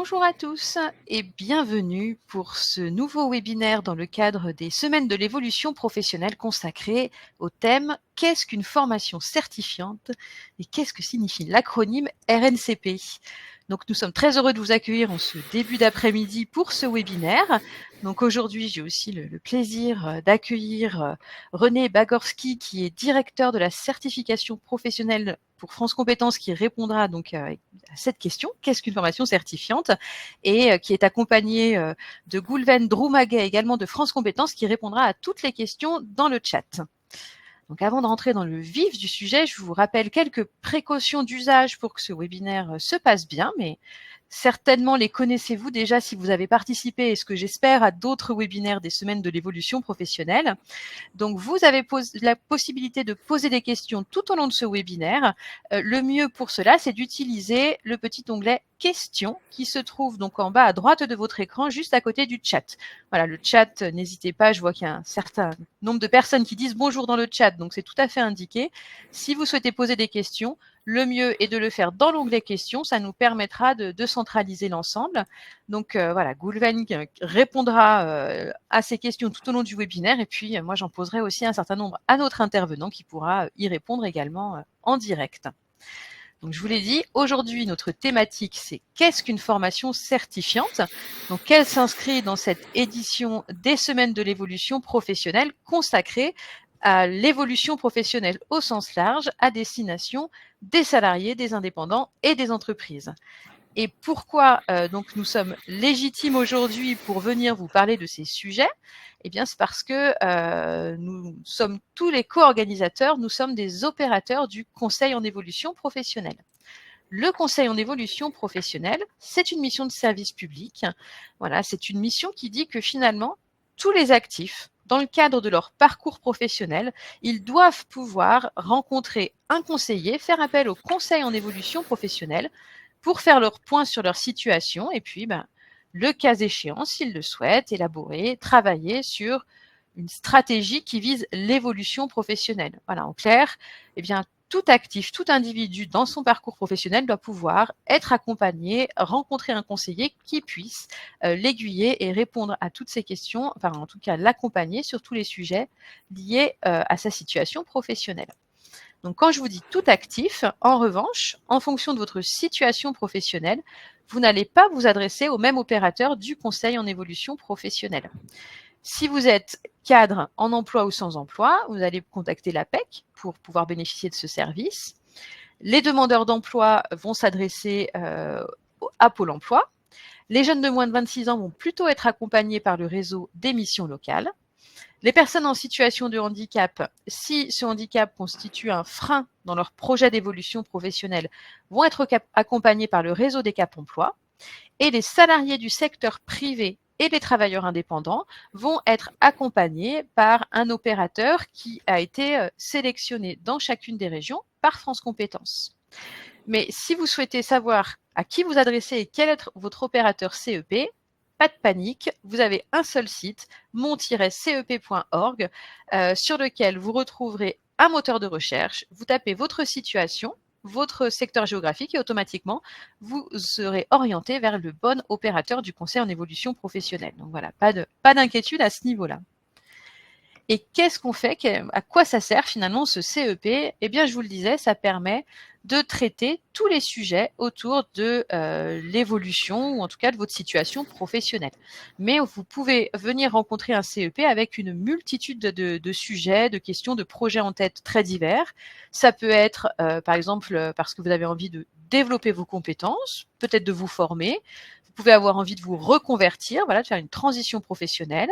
Bonjour à tous et bienvenue pour ce nouveau webinaire dans le cadre des Semaines de l'évolution professionnelle consacrées au thème « Qu'est-ce qu'une formation certifiante et qu'est-ce que signifie l'acronyme RNCP ?» Donc nous sommes très heureux de vous accueillir en ce début d'après-midi pour ce webinaire. Donc aujourd'hui, j'ai aussi le plaisir d'accueillir René Bagorski, qui est directeur de la certification professionnelle pour France Compétences, qui répondra donc à cette question, qu'est-ce qu'une formation certifiante, et qui est accompagné de Goulven Droumaguet, également de France Compétences, qui répondra à toutes les questions dans le chat. Donc avant de rentrer dans le vif du sujet, je vous rappelle quelques précautions d'usage pour que ce webinaire se passe bien, mais certainement les connaissez-vous déjà si vous avez participé, et ce que j'espère, à d'autres webinaires des Semaines de l'évolution professionnelle. Donc, vous avez la possibilité de poser des questions tout au long de ce webinaire. Le mieux pour cela, c'est d'utiliser le petit onglet « Questions » qui se trouve donc en bas à droite de votre écran, juste à côté du chat. Voilà, le chat, n'hésitez pas, je vois qu'il y a un certain nombre de personnes qui disent bonjour dans le chat, donc c'est tout à fait indiqué. Si vous souhaitez poser des questions, le mieux est de le faire dans l'onglet questions, ça nous permettra de centraliser l'ensemble. Donc voilà, Goulven répondra à ces questions tout au long du webinaire, et puis moi j'en poserai aussi un certain nombre à notre intervenant qui pourra y répondre également en direct. Donc je vous l'ai dit, aujourd'hui notre thématique c'est qu'est-ce qu'une formation certifiante? Donc elle s'inscrit dans cette édition des Semaines de l'évolution professionnelle consacrée à l'évolution professionnelle au sens large à destination des salariés, des indépendants et des entreprises. Et pourquoi donc nous sommes légitimes aujourd'hui pour venir vous parler de ces sujets? Eh bien, c'est parce que nous sommes tous les co-organisateurs, nous sommes des opérateurs du Conseil en évolution professionnelle. Le Conseil en évolution professionnelle, c'est une mission de service public. Voilà, c'est une mission qui dit que finalement, tous les actifs, dans le cadre de leur parcours professionnel, ils doivent pouvoir rencontrer un conseiller, faire appel au Conseil en évolution professionnelle pour faire leur point sur leur situation et puis, le cas échéant, s'ils le souhaitent, élaborer, travailler sur une stratégie qui vise l'évolution professionnelle. Voilà, en clair, eh bien, tout actif, tout individu dans son parcours professionnel doit pouvoir être accompagné, rencontrer un conseiller qui puisse l'aiguiller et répondre à toutes ces questions, enfin en tout cas l'accompagner sur tous les sujets liés à sa situation professionnelle. Donc quand je vous dis tout actif, en revanche, en fonction de votre situation professionnelle, vous n'allez pas vous adresser au même opérateur du conseil en évolution professionnelle. Si vous êtes cadre en emploi ou sans emploi, vous allez contacter l'APEC pour pouvoir bénéficier de ce service. Les demandeurs d'emploi vont s'adresser à Pôle emploi. Les jeunes de moins de 26 ans vont plutôt être accompagnés par le réseau des missions locales. Les personnes en situation de handicap, si ce handicap constitue un frein dans leur projet d'évolution professionnelle, vont être accompagnés par le réseau des Cap Emploi. Et les salariés du secteur privé et les travailleurs indépendants vont être accompagnés par un opérateur qui a été sélectionné dans chacune des régions par France Compétences. Mais si vous souhaitez savoir à qui vous adressez et quel est votre opérateur CEP, pas de panique, vous avez un seul site, mon-cep.org, sur lequel vous retrouverez un moteur de recherche, vous tapez votre situation, votre secteur géographique et automatiquement, vous serez orienté vers le bon opérateur du conseil en évolution professionnelle. Donc voilà, pas d'inquiétude à ce niveau-là. Et qu'est-ce qu'on fait? À quoi ça sert finalement ce CEP? Eh bien, je vous le disais, ça permet de traiter tous les sujets autour de l'évolution ou en tout cas de votre situation professionnelle. Mais vous pouvez venir rencontrer un CEP avec une multitude de sujets, de questions, de projets en tête très divers. Ça peut être, par exemple, parce que vous avez envie de développer vos compétences, peut-être de vous former. Vous pouvez avoir envie de vous reconvertir, voilà, de faire une transition professionnelle.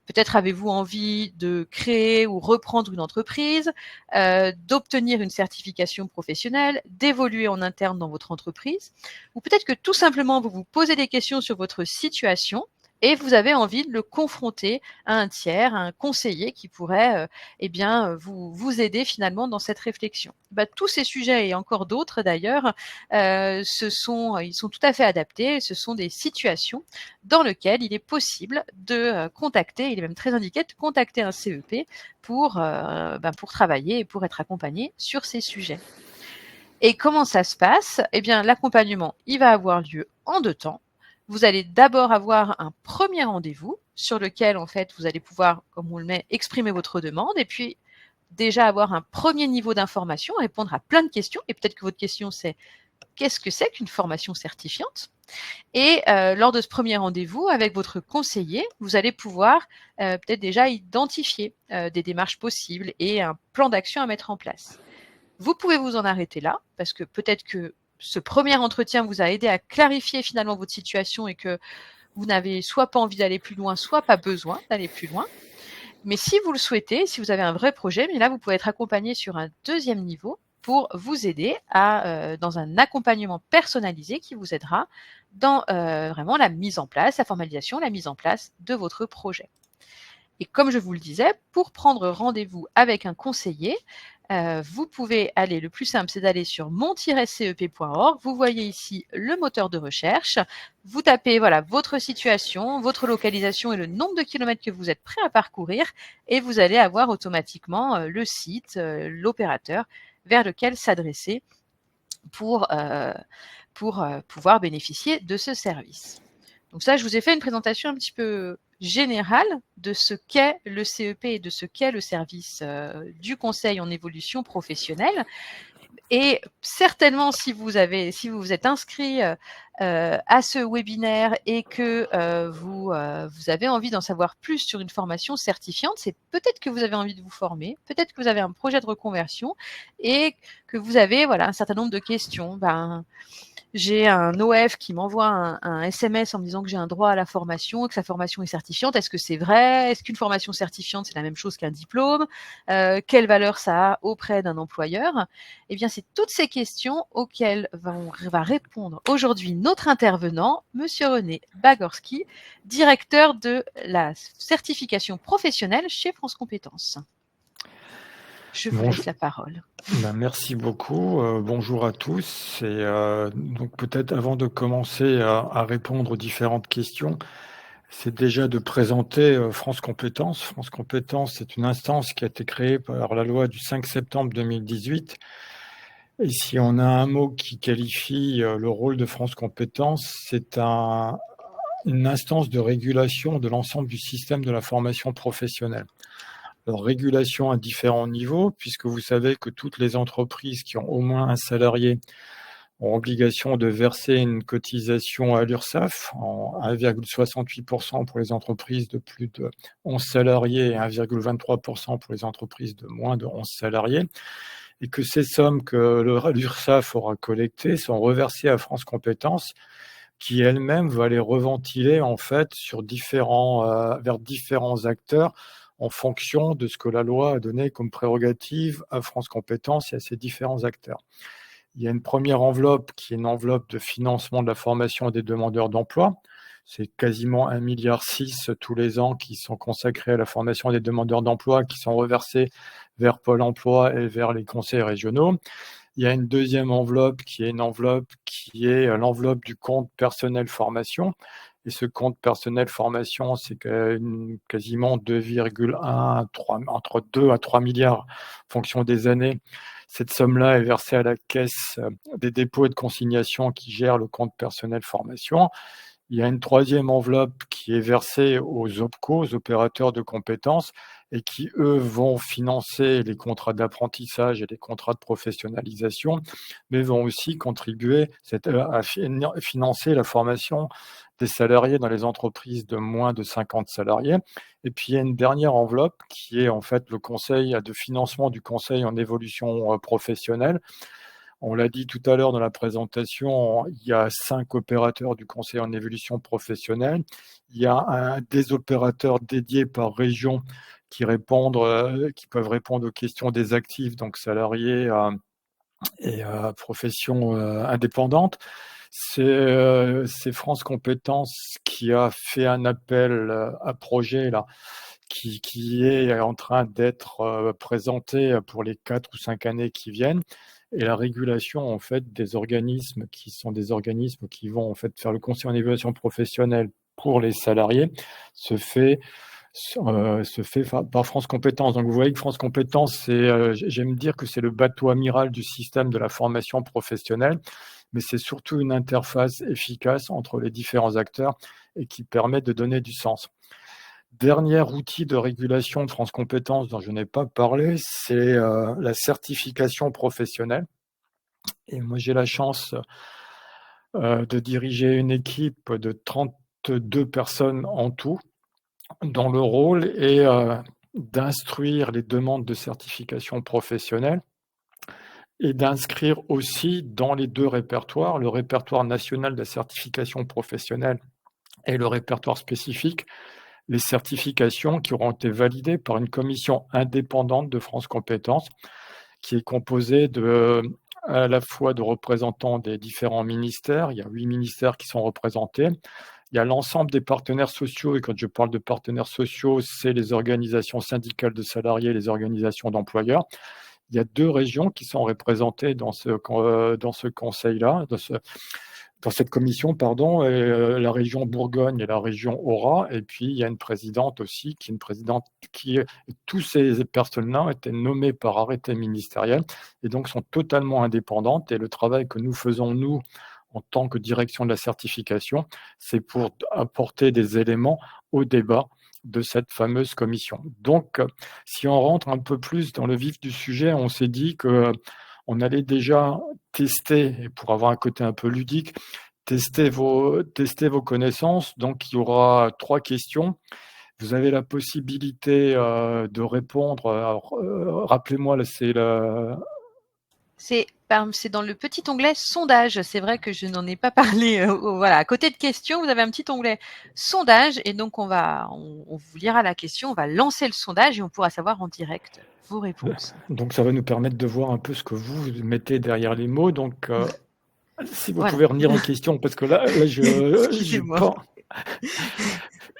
Peut-être avez-vous envie de créer ou reprendre une entreprise, d'obtenir une certification professionnelle, d'évoluer en interne dans votre entreprise, ou peut-être que tout simplement vous vous posez des questions sur votre situation et vous avez envie de le confronter à un tiers, à un conseiller qui pourrait vous aider finalement dans cette réflexion. Tous ces sujets et encore d'autres d'ailleurs, ils sont tout à fait adaptés. Ce sont des situations dans lesquelles il est possible de contacter, il est même très indiqué de contacter un CEP pour travailler et pour être accompagné sur ces sujets. Et comment ça se passe? Eh bien, l'accompagnement, il va avoir lieu en 2 temps. vous allez d'abord avoir un premier rendez-vous sur lequel, en fait, vous allez pouvoir, comme on le met, exprimer votre demande et puis déjà avoir un premier niveau d'information, répondre à plein de questions. Et peut-être que votre question, c'est qu'est-ce que c'est qu'une formation certifiante? Et lors de ce premier rendez-vous avec votre conseiller, vous allez pouvoir peut-être déjà identifier des démarches possibles et un plan d'action à mettre en place. Vous pouvez vous en arrêter là, parce que peut-être que ce premier entretien vous a aidé à clarifier finalement votre situation et que vous n'avez soit pas envie d'aller plus loin, soit pas besoin d'aller plus loin. Mais si vous le souhaitez, si vous avez un vrai projet, mais là, vous pouvez être accompagné sur un deuxième niveau pour vous aider dans un accompagnement personnalisé qui vous aidera dans vraiment la mise en place, la formalisation, la mise en place de votre projet. Et comme je vous le disais, pour prendre rendez-vous avec un conseiller, vous pouvez aller, le plus simple, c'est d'aller sur mon-cep.org. Vous voyez ici le moteur de recherche. Vous tapez voilà, votre situation, votre localisation et le nombre de kilomètres que vous êtes prêt à parcourir et vous allez avoir automatiquement le site, l'opérateur vers lequel s'adresser pour pouvoir bénéficier de ce service. Donc ça, je vous ai fait une présentation un petit peu générale de ce qu'est le CEP et de ce qu'est le service du conseil en évolution professionnelle. Et certainement, si vous vous êtes inscrit à ce webinaire et que vous avez envie d'en savoir plus sur une formation certifiante, c'est peut-être que vous avez envie de vous former, peut-être que vous avez un projet de reconversion et que vous avez voilà, un certain nombre de questions. J'ai un OF qui m'envoie un SMS en me disant que j'ai un droit à la formation, que sa formation est certifiante. Est-ce que c'est vrai? Est-ce qu'une formation certifiante, c'est la même chose qu'un diplôme? Quelle valeur ça a auprès d'un employeur? Eh bien, c'est toutes ces questions auxquelles va répondre aujourd'hui notre intervenant, Monsieur René Bagorski, directeur de la certification professionnelle chez France Compétences. Je vous laisse la parole. Merci beaucoup. Bonjour à tous. Et donc peut-être avant de commencer à répondre aux différentes questions, c'est déjà de présenter France Compétences. France Compétences, c'est une instance qui a été créée par la loi du 5 septembre 2018. Et si on a un mot qui qualifie le rôle de France Compétences, c'est une instance de régulation de l'ensemble du système de la formation professionnelle. Alors, régulation à différents niveaux, puisque vous savez que toutes les entreprises qui ont au moins un salarié ont obligation de verser une cotisation à l'URSSAF en 1,68% pour les entreprises de plus de 11 salariés et 1,23% pour les entreprises de moins de 11 salariés, et que ces sommes que l'URSSAF aura collectées sont reversées à France Compétences, qui elle-même va les reventiler en fait vers différents acteurs en fonction de ce que la loi a donné comme prérogative à France Compétences et à ces différents acteurs. Il y a une première enveloppe qui est une enveloppe de financement de la formation des demandeurs d'emploi. C'est quasiment 1,6 milliard tous les ans qui sont consacrés à la formation des demandeurs d'emploi, qui sont reversés vers Pôle emploi et vers les conseils régionaux. Il y a une deuxième enveloppe qui est l'enveloppe du compte personnel formation. Et ce compte personnel formation, c'est quasiment 2,1, entre 2 à 3 milliards en fonction des années. Cette somme-là est versée à la caisse des dépôts et de consignation qui gère le compte personnel formation. Il y a une troisième enveloppe qui est versée aux OPCO, aux opérateurs de compétences, et qui, eux, vont financer les contrats d'apprentissage et les contrats de professionnalisation, mais vont aussi contribuer à financer la formation des salariés dans les entreprises de moins de 50 salariés. Et puis, il y a une dernière enveloppe qui est en fait le conseil de financement du conseil en évolution professionnelle. On l'a dit tout à l'heure dans la présentation, il y a 5 opérateurs du conseil en évolution professionnelle. Il y a des opérateurs dédiés par région qui peuvent répondre aux questions des actifs, donc salariés et professions indépendantes. C'est France Compétences qui a fait un appel à projet là, qui est en train d'être présenté pour les 4 ou 5 années qui viennent. Et la régulation en fait des organismes qui sont des organismes qui vont en fait faire le conseil en évaluation professionnelle pour les salariés se fait par France Compétences. Donc vous voyez que France Compétences, j'aime dire que c'est le bateau amiral du système de la formation professionnelle, mais c'est surtout une interface efficace entre les différents acteurs et qui permet de donner du sens. Dernier outil de régulation de France Compétences dont je n'ai pas parlé, c'est la certification professionnelle. Et moi, j'ai la chance de diriger une équipe de 32 personnes en tout, dont le rôle est d'instruire les demandes de certification professionnelle et d'inscrire aussi dans les 2 répertoires, le répertoire national de la certification professionnelle et le répertoire spécifique, les certifications qui auront été validées par une commission indépendante de France Compétences, qui est composée à la fois de représentants des différents ministères. Il y a 8 ministères qui sont représentés. Il y a l'ensemble des partenaires sociaux, et quand je parle de partenaires sociaux, c'est les organisations syndicales de salariés, les organisations d'employeurs. Il y a 2 régions qui sont représentées dans ce conseil-là, dans cette commission, pardon, la région Bourgogne et la région Aura. Et puis, il y a une présidente aussi, tous ces personnes-là ont été nommées par arrêté ministériel et donc sont totalement indépendantes. Et le travail que nous faisons, nous, en tant que direction de la certification, c'est pour apporter des éléments au débat de cette fameuse commission. Donc, si on rentre un peu plus dans le vif du sujet, on s'est dit qu'on allait déjà tester, et pour avoir un côté un peu ludique, tester vos connaissances. Donc, il y aura 3 questions. Vous avez la possibilité de répondre. Alors, rappelez-moi, C'est dans le petit onglet sondage. C'est vrai que je n'en ai pas parlé. Voilà, à côté de questions, vous avez un petit onglet sondage et donc on vous lira la question, on va lancer le sondage et on pourra savoir en direct vos réponses. Donc ça va nous permettre de voir un peu ce que vous mettez derrière les mots. Donc si vous Voilà. pouvez revenir en question, parce que là Excusez-moi.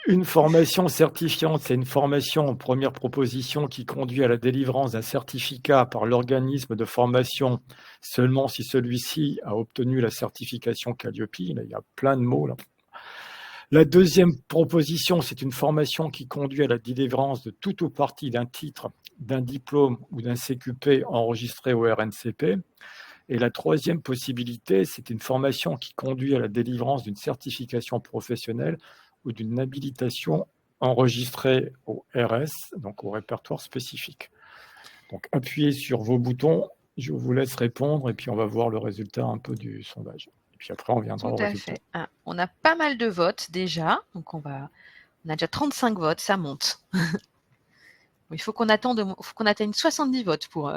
Une formation certifiante, c'est une formation en première proposition qui conduit à la délivrance d'un certificat par l'organisme de formation seulement si celui-ci a obtenu la certification Calliope. Là, il y a plein de mots là. La deuxième proposition, c'est une formation qui conduit à la délivrance de tout ou partie d'un titre, d'un diplôme ou d'un CQP enregistré au RNCP. Et la troisième possibilité, c'est une formation qui conduit à la délivrance d'une certification professionnelle ou d'une habilitation enregistrée au RS, donc au répertoire spécifique. Donc appuyez sur vos boutons, je vous laisse répondre et puis on va voir le résultat un peu du sondage. Et puis après, on viendra au résultat. Tout à fait. On a pas mal de votes déjà, donc on a déjà 35 votes, ça monte. Il faut qu'on atteigne 70 votes pour...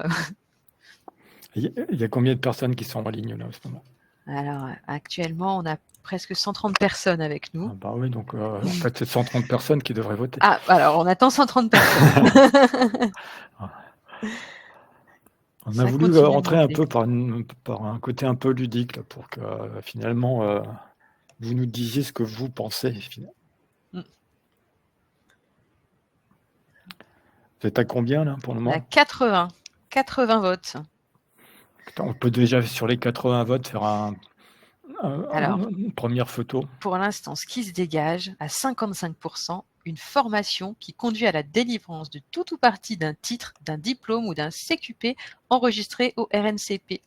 Il y a combien de personnes qui sont en ligne là en ce moment? Alors, actuellement, on a presque 130 personnes avec nous. Ah bah oui, donc en fait, c'est 130 personnes qui devraient voter. Ah, alors on attend 130 personnes. On a voulu rentrer un peu par un côté un peu ludique là, pour que finalement vous nous disiez ce que vous pensez. Finalement. Vous êtes à combien là pour le moment? À 80 votes. On peut déjà sur les 80 votes faire une première photo. Pour l'instant, ce qui se dégage à 55%, une formation qui conduit à la délivrance de tout ou partie d'un titre, d'un diplôme ou d'un CQP enregistré au RNCP.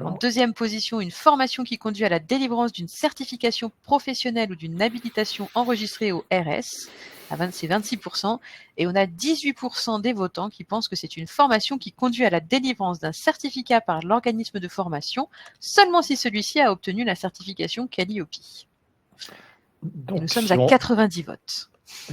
En deuxième position, une formation qui conduit à la délivrance d'une certification professionnelle ou d'une habilitation enregistrée au RS, c'est 26%, et on a 18% des votants qui pensent que c'est une formation qui conduit à la délivrance d'un certificat par l'organisme de formation, seulement si celui-ci a obtenu la certification Calliope. Et nous sommes à 90 votes.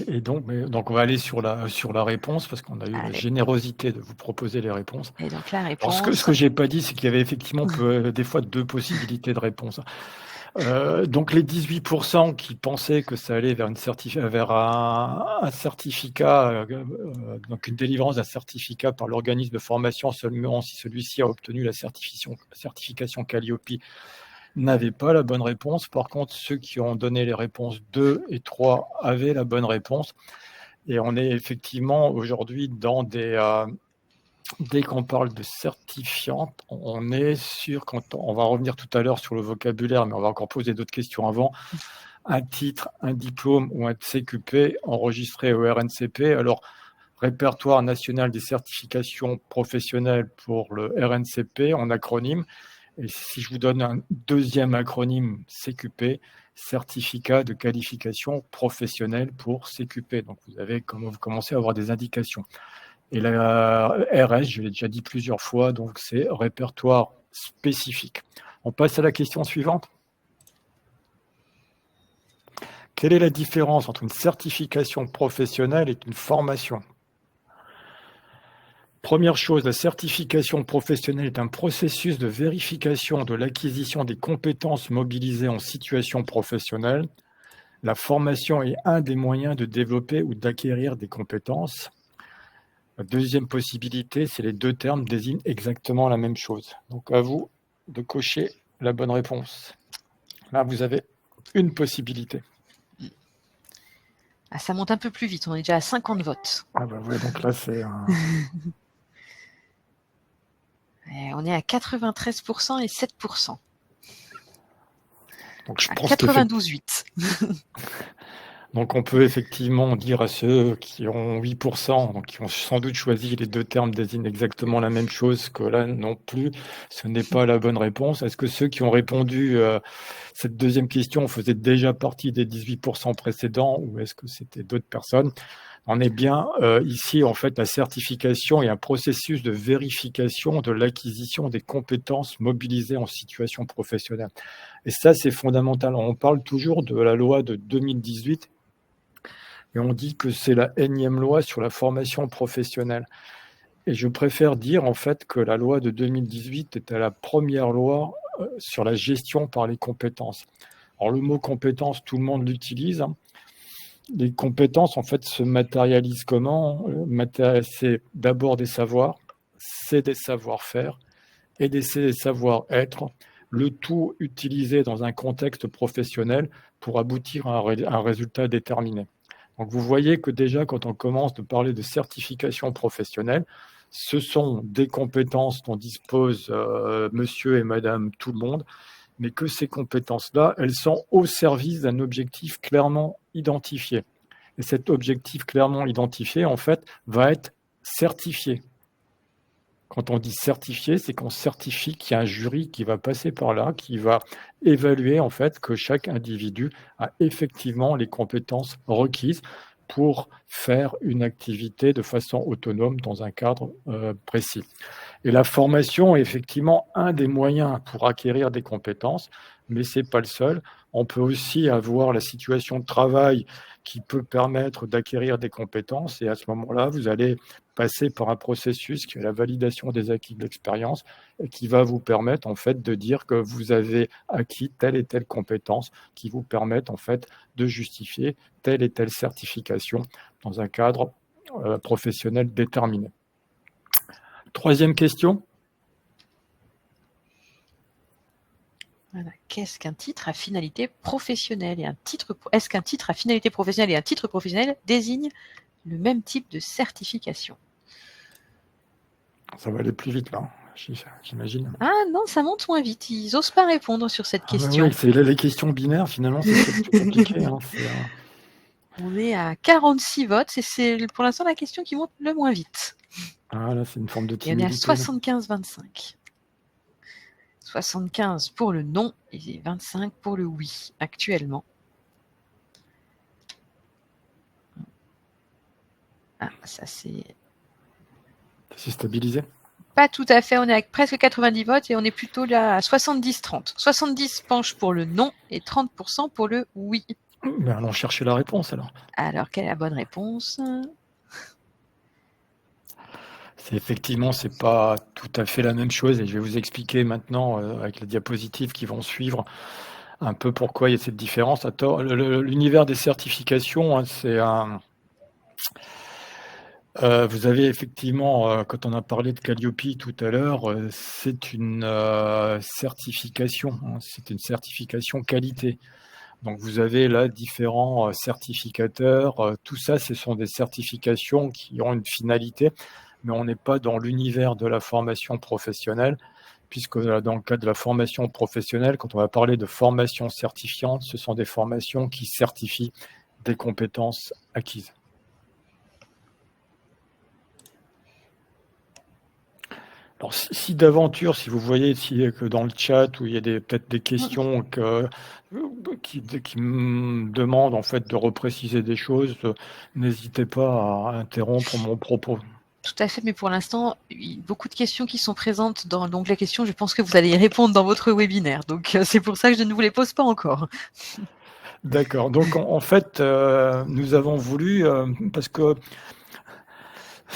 Et donc on va aller sur la réponse, parce qu'on a eu la générosité de vous proposer les réponses. Et donc la réponse... Alors, ce que je n'ai pas dit, c'est qu'il y avait effectivement des fois 2 possibilités de réponse. Donc les 18% qui pensaient que ça allait vers un certificat, donc une délivrance d'un certificat par l'organisme de formation seulement si celui-ci a obtenu la certification Calliope, n'avaient pas la bonne réponse. Par contre, ceux qui ont donné les réponses 2 et 3 avaient la bonne réponse. Et on est effectivement aujourd'hui dans dès qu'on parle de certifiante, on est sûr, on va revenir tout à l'heure sur le vocabulaire, mais on va encore poser d'autres questions avant, un titre, un diplôme ou un CQP enregistré au RNCP. Alors, Répertoire national des certifications professionnelles pour le RNCP en acronyme. Et si je vous donne un deuxième acronyme CQP, certificat de qualification professionnelle pour CQP. Donc vous commencez à avoir des indications. Et la RS, je l'ai déjà dit plusieurs fois, donc c'est répertoire spécifique. On passe à la question suivante. Quelle est la différence entre une certification professionnelle et une formation ? Première chose, la certification professionnelle est un processus de vérification de l'acquisition des compétences mobilisées en situation professionnelle. La formation est un des moyens de développer ou d'acquérir des compétences. La deuxième possibilité, c'est les deux termes désignent exactement la même chose. Donc à vous de cocher la bonne réponse. Là, vous avez une possibilité. Ah, ça monte un peu plus vite, on est déjà à 50 votes. Ah bah ouais, donc là, c'est un... On est à 93% et 7%. Donc je À pense 92,8. Donc on peut effectivement dire à ceux qui ont 8%, donc qui ont sans doute choisi les deux termes désignent exactement la même chose, que là non plus, ce n'est pas la bonne réponse. Est-ce que ceux qui ont répondu cette deuxième question faisaient déjà partie des 18% précédents ou est-ce que c'était d'autres personnes ? On est bien ici, en fait, la certification est un processus de vérification de l'acquisition des compétences mobilisées en situation professionnelle. Et ça, c'est fondamental. On parle toujours de la loi de 2018 et on dit que c'est la énième loi sur la formation professionnelle. Et je préfère dire, en fait, que la loi de 2018 était la première loi sur la gestion par les compétences. Alors, le mot compétence, tout le monde l'utilise. Les compétences, en fait, se matérialisent comment ? C'est d'abord des savoirs, c'est des savoir-faire et des savoir-être, le tout utilisé dans un contexte professionnel pour aboutir à un résultat déterminé. Donc, vous voyez que déjà, quand on commence de parler de certification professionnelle, ce sont des compétences dont dispose monsieur et madame tout le monde, mais que ces compétences-là, elles sont au service d'un objectif clairement identifié. Et cet objectif clairement identifié, en fait, va être certifié. Quand on dit certifié, c'est qu'on certifie qu'il y a un jury qui va passer par là, qui va évaluer en fait que chaque individu a effectivement les compétences requises pour faire une activité de façon autonome dans un cadre précis. Et la formation est effectivement un des moyens pour acquérir des compétences, mais ce n'est pas le seul. On peut aussi avoir la situation de travail qui peut permettre d'acquérir des compétences et à ce moment-là, vous allez passer par un processus qui est la validation des acquis de l'expérience et qui va vous permettre en fait de dire que vous avez acquis telle et telle compétence qui vous permettent en fait de justifier telle et telle certification dans un cadre professionnel déterminé. Troisième question. Voilà. Qu'est-ce qu'un titre à finalité professionnelle et est-ce qu'un titre à finalité professionnelle et un titre professionnel désignent le même type de certification ? Ça va aller plus vite là, j'imagine. Ah non, ça monte moins vite. Ils n'osent pas répondre sur cette question. Oui, c'est les questions binaires finalement, c'est ce qui est le plus compliqué. Hein, On est à 46 votes et c'est pour l'instant la question qui monte le moins vite. Ah là, c'est une forme de Et on est à timidité. 75-25. 75 pour le non et 25 pour le oui, actuellement. Ah, ça c'est... C'est stabilisé. Pas tout à fait, on est à presque 90 votes et on est plutôt là à 70-30. 70 penchent pour le non et 30% pour le oui. Mais allons chercher la réponse alors. Alors, quelle est la bonne réponse ? Effectivement, c'est pas tout à fait la même chose et je vais vous expliquer maintenant avec les diapositives qui vont suivre un peu pourquoi il y a cette différence. L'univers des certifications, hein, c'est un... vous avez effectivement, quand on a parlé de Calliope tout à l'heure, c'est une certification, hein, c'est une certification qualité. Donc vous avez là différents certificateurs, tout ça ce sont des certifications qui ont une finalité, mais on n'est pas dans l'univers de la formation professionnelle, puisque dans le cadre de la formation professionnelle, quand on va parler de formation certifiante, ce sont des formations qui certifient des compétences acquises. Alors, si d'aventure, si vous voyez que dans le chat où il y a peut-être des questions qui me demandent en fait de repréciser des choses, n'hésitez pas à interrompre mon propos. Tout à fait, mais pour l'instant, beaucoup de questions qui sont présentes dans l'onglet questions, je pense que vous allez y répondre dans votre webinaire. Donc, c'est pour ça que je ne vous les pose pas encore. D'accord. Donc, en fait, nous avons voulu, parce que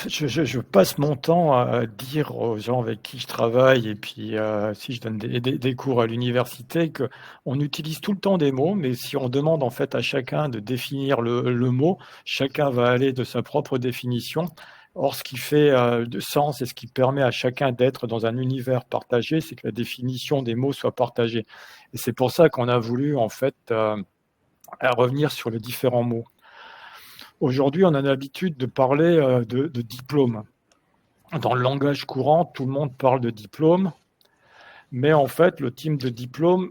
je passe mon temps à dire aux gens avec qui je travaille et puis si je donne des cours à l'université qu'on utilise tout le temps des mots, mais si on demande en fait à chacun de définir le mot, chacun va aller de sa propre définition. Or, ce qui fait de sens et ce qui permet à chacun d'être dans un univers partagé, c'est que la définition des mots soit partagée. Et c'est pour ça qu'on a voulu en fait revenir sur les différents mots. Aujourd'hui, on a l'habitude de parler de diplôme. Dans le langage courant, tout le monde parle de diplôme, mais en fait, le type de diplôme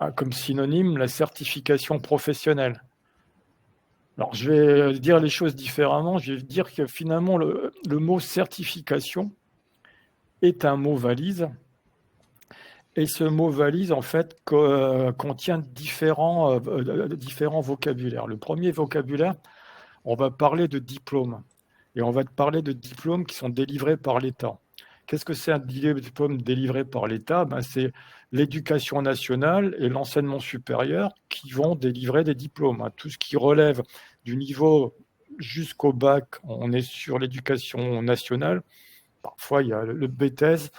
a comme synonyme la certification professionnelle. Alors, je vais dire les choses différemment. Je vais dire que finalement, le mot certification est un mot valise. Et ce mot valise, en fait, contient différents vocabulaires. Le premier vocabulaire, on va parler de diplôme. Et on va parler de diplômes qui sont délivrés par l'État. Qu'est-ce que c'est un diplôme délivré par l'État? C'est l'éducation nationale et l'enseignement supérieur qui vont délivrer des diplômes. Tout ce qui relève du niveau jusqu'au bac, on est sur l'éducation nationale. Parfois, il y a le BTS.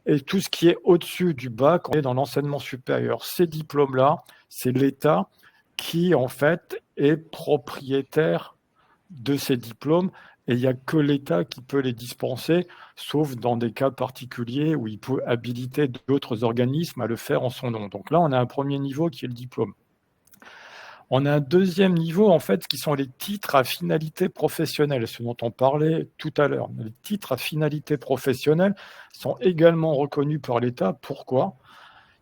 Et tout ce qui est au-dessus du bac, on est dans l'enseignement supérieur. Ces diplômes-là, c'est l'État qui, en fait, est propriétaire de ces diplômes et il n'y a que l'État qui peut les dispenser, sauf dans des cas particuliers où il peut habiliter d'autres organismes à le faire en son nom. Donc là, on a un premier niveau qui est le diplôme. On a un deuxième niveau, en fait, qui sont les titres à finalité professionnelle, ce dont on parlait tout à l'heure. Les titres à finalité professionnelle sont également reconnus par l'État. Pourquoi?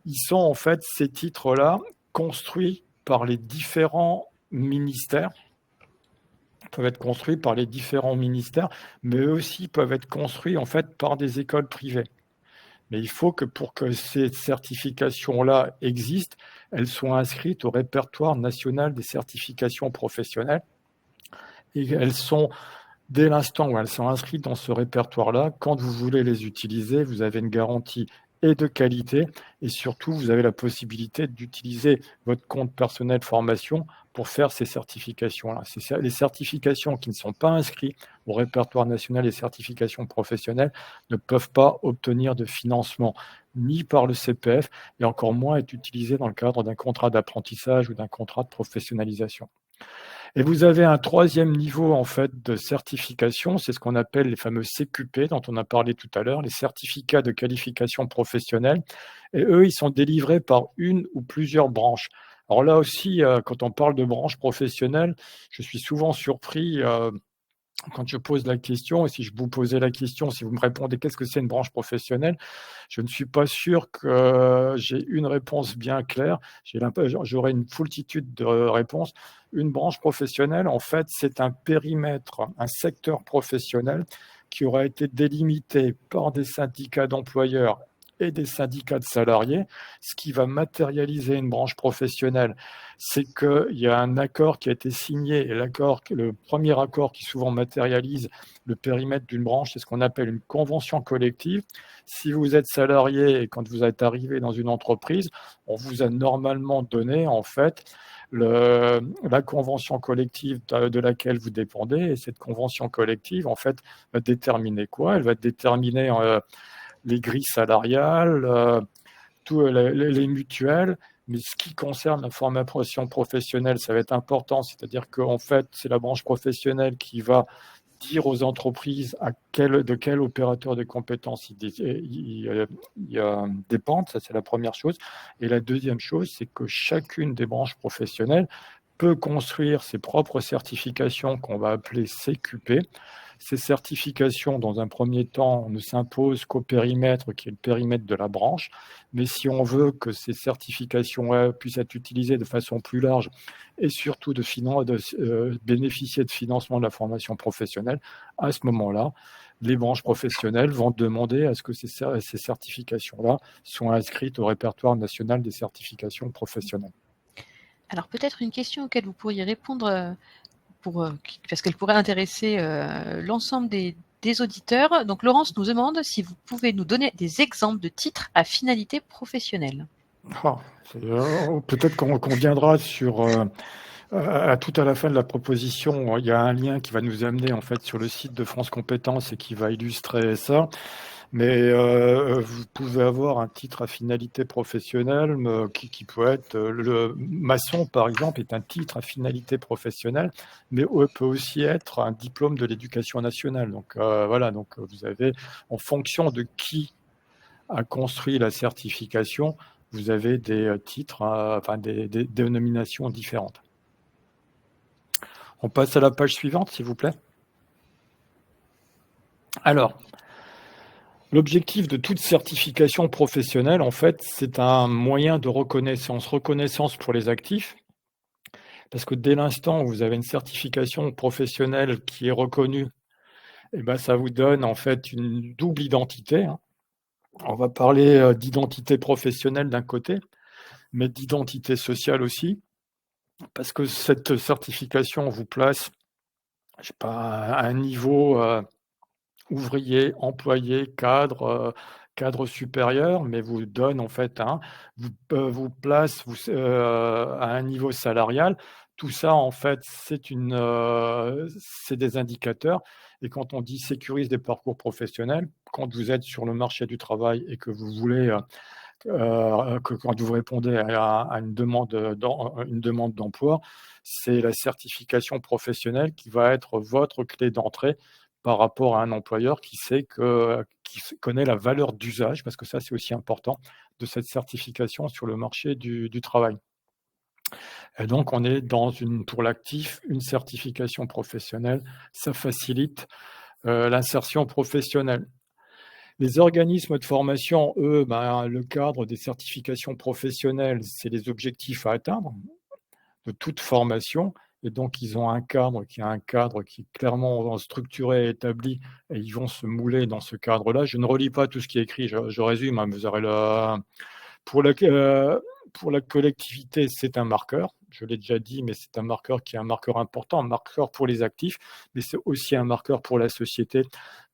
Ils sont, en fait, ces titres-là, construits par les différents ministères, peuvent être construits par les différents ministères, mais eux aussi peuvent être construits en fait par des écoles privées. Mais il faut que pour que ces certifications-là existent, elles soient inscrites au répertoire national des certifications professionnelles. Et elles sont, dès l'instant où elles sont inscrites dans ce répertoire-là, quand vous voulez les utiliser, vous avez une garantie et de qualité, et surtout, vous avez la possibilité d'utiliser votre compte personnel formation pour faire ces certifications-là. Les certifications qui ne sont pas inscrites au répertoire national des certifications professionnelles ne peuvent pas obtenir de financement ni par le CPF, et encore moins être utilisées dans le cadre d'un contrat d'apprentissage ou d'un contrat de professionnalisation. Et vous avez un troisième niveau en fait de certification, c'est ce qu'on appelle les fameux CQP dont on a parlé tout à l'heure, les certificats de qualification professionnelle. Et eux, ils sont délivrés par une ou plusieurs branches. Alors là aussi, quand on parle de branches professionnelles, je suis souvent surpris quand je pose la question, et si je vous posais la question, si vous me répondez qu'est-ce que c'est une branche professionnelle, je ne suis pas sûr que j'ai une réponse bien claire. J'aurais une foultitude de réponses. Une branche professionnelle, en fait, c'est un périmètre, un secteur professionnel qui aura été délimité par des syndicats d'employeurs et des syndicats de salariés. Ce qui va matérialiser une branche professionnelle, c'est qu'il y a un accord qui a été signé, et le premier accord qui souvent matérialise le périmètre d'une branche, c'est ce qu'on appelle une convention collective. Si vous êtes salarié et quand vous êtes arrivé dans une entreprise, on vous a normalement donné en fait la convention collective de laquelle vous dépendez, et cette convention collective en fait va déterminer quoi? Elle va déterminer les grilles salariales, tous les mutuelles, mais ce qui concerne la formation professionnelle, ça va être important, c'est-à-dire qu'en fait, c'est la branche professionnelle qui va dire aux entreprises de quel opérateur de compétences ils dépendent, ça c'est la première chose. Et la deuxième chose, c'est que chacune des branches professionnelles peut construire ses propres certifications qu'on va appeler CQP. Ces certifications, dans un premier temps, ne s'imposent qu'au périmètre qui est le périmètre de la branche. Mais si on veut que ces certifications puissent être utilisées de façon plus large et surtout de bénéficier de financement de la formation professionnelle, à ce moment-là, les branches professionnelles vont demander à ce que ces certifications-là soient inscrites au répertoire national des certifications professionnelles. Alors peut-être une question auquel vous pourriez répondre parce qu'elle pourrait intéresser l'ensemble des auditeurs. Donc Laurence nous demande si vous pouvez nous donner des exemples de titres à finalité professionnelle. Peut-être qu'on viendra sur tout à la fin de la proposition. Il y a un lien qui va nous amener en fait sur le site de France Compétences et qui va illustrer ça. Mais vous pouvez avoir un titre à finalité professionnelle qui peut être le maçon, par exemple, est un titre à finalité professionnelle, mais peut aussi être un diplôme de l'éducation nationale. Donc voilà, donc vous avez, en fonction de qui a construit la certification, vous avez des titres, enfin des dénominations différentes. On passe à la page suivante, s'il vous plaît. Alors, l'objectif de toute certification professionnelle, en fait, c'est un moyen de reconnaissance pour les actifs, parce que dès l'instant où vous avez une certification professionnelle qui est reconnue, eh ben, ça vous donne en fait une double identité. On va parler d'identité professionnelle d'un côté, mais d'identité sociale aussi, parce que cette certification vous place, je sais pas, à un niveau ouvrier, employé, cadre supérieur, mais vous donne en fait vous place à un niveau salarial. Tout ça, en fait, c'est des indicateurs. Et quand on dit sécurise des parcours professionnels, quand vous êtes sur le marché du travail et que vous voulez que quand vous répondez à une demande d'emploi, c'est la certification professionnelle qui va être votre clé d'entrée par rapport à un employeur qui connaît la valeur d'usage, parce que ça, c'est aussi important, de cette certification sur le marché du travail. Et donc, on est pour l'actif, une certification professionnelle. Ça facilite l'insertion professionnelle. Les organismes de formation, eux, le cadre des certifications professionnelles, c'est les objectifs à atteindre de toute formation. Et donc, ils ont un cadre qui est clairement structuré et établi, et ils vont se mouler dans ce cadre-là. Je ne relis pas tout ce qui est écrit, je résume, vous aurez pour la collectivité, c'est un marqueur. Je l'ai déjà dit, mais c'est un marqueur qui est un marqueur important, un marqueur pour les actifs, mais c'est aussi un marqueur pour la société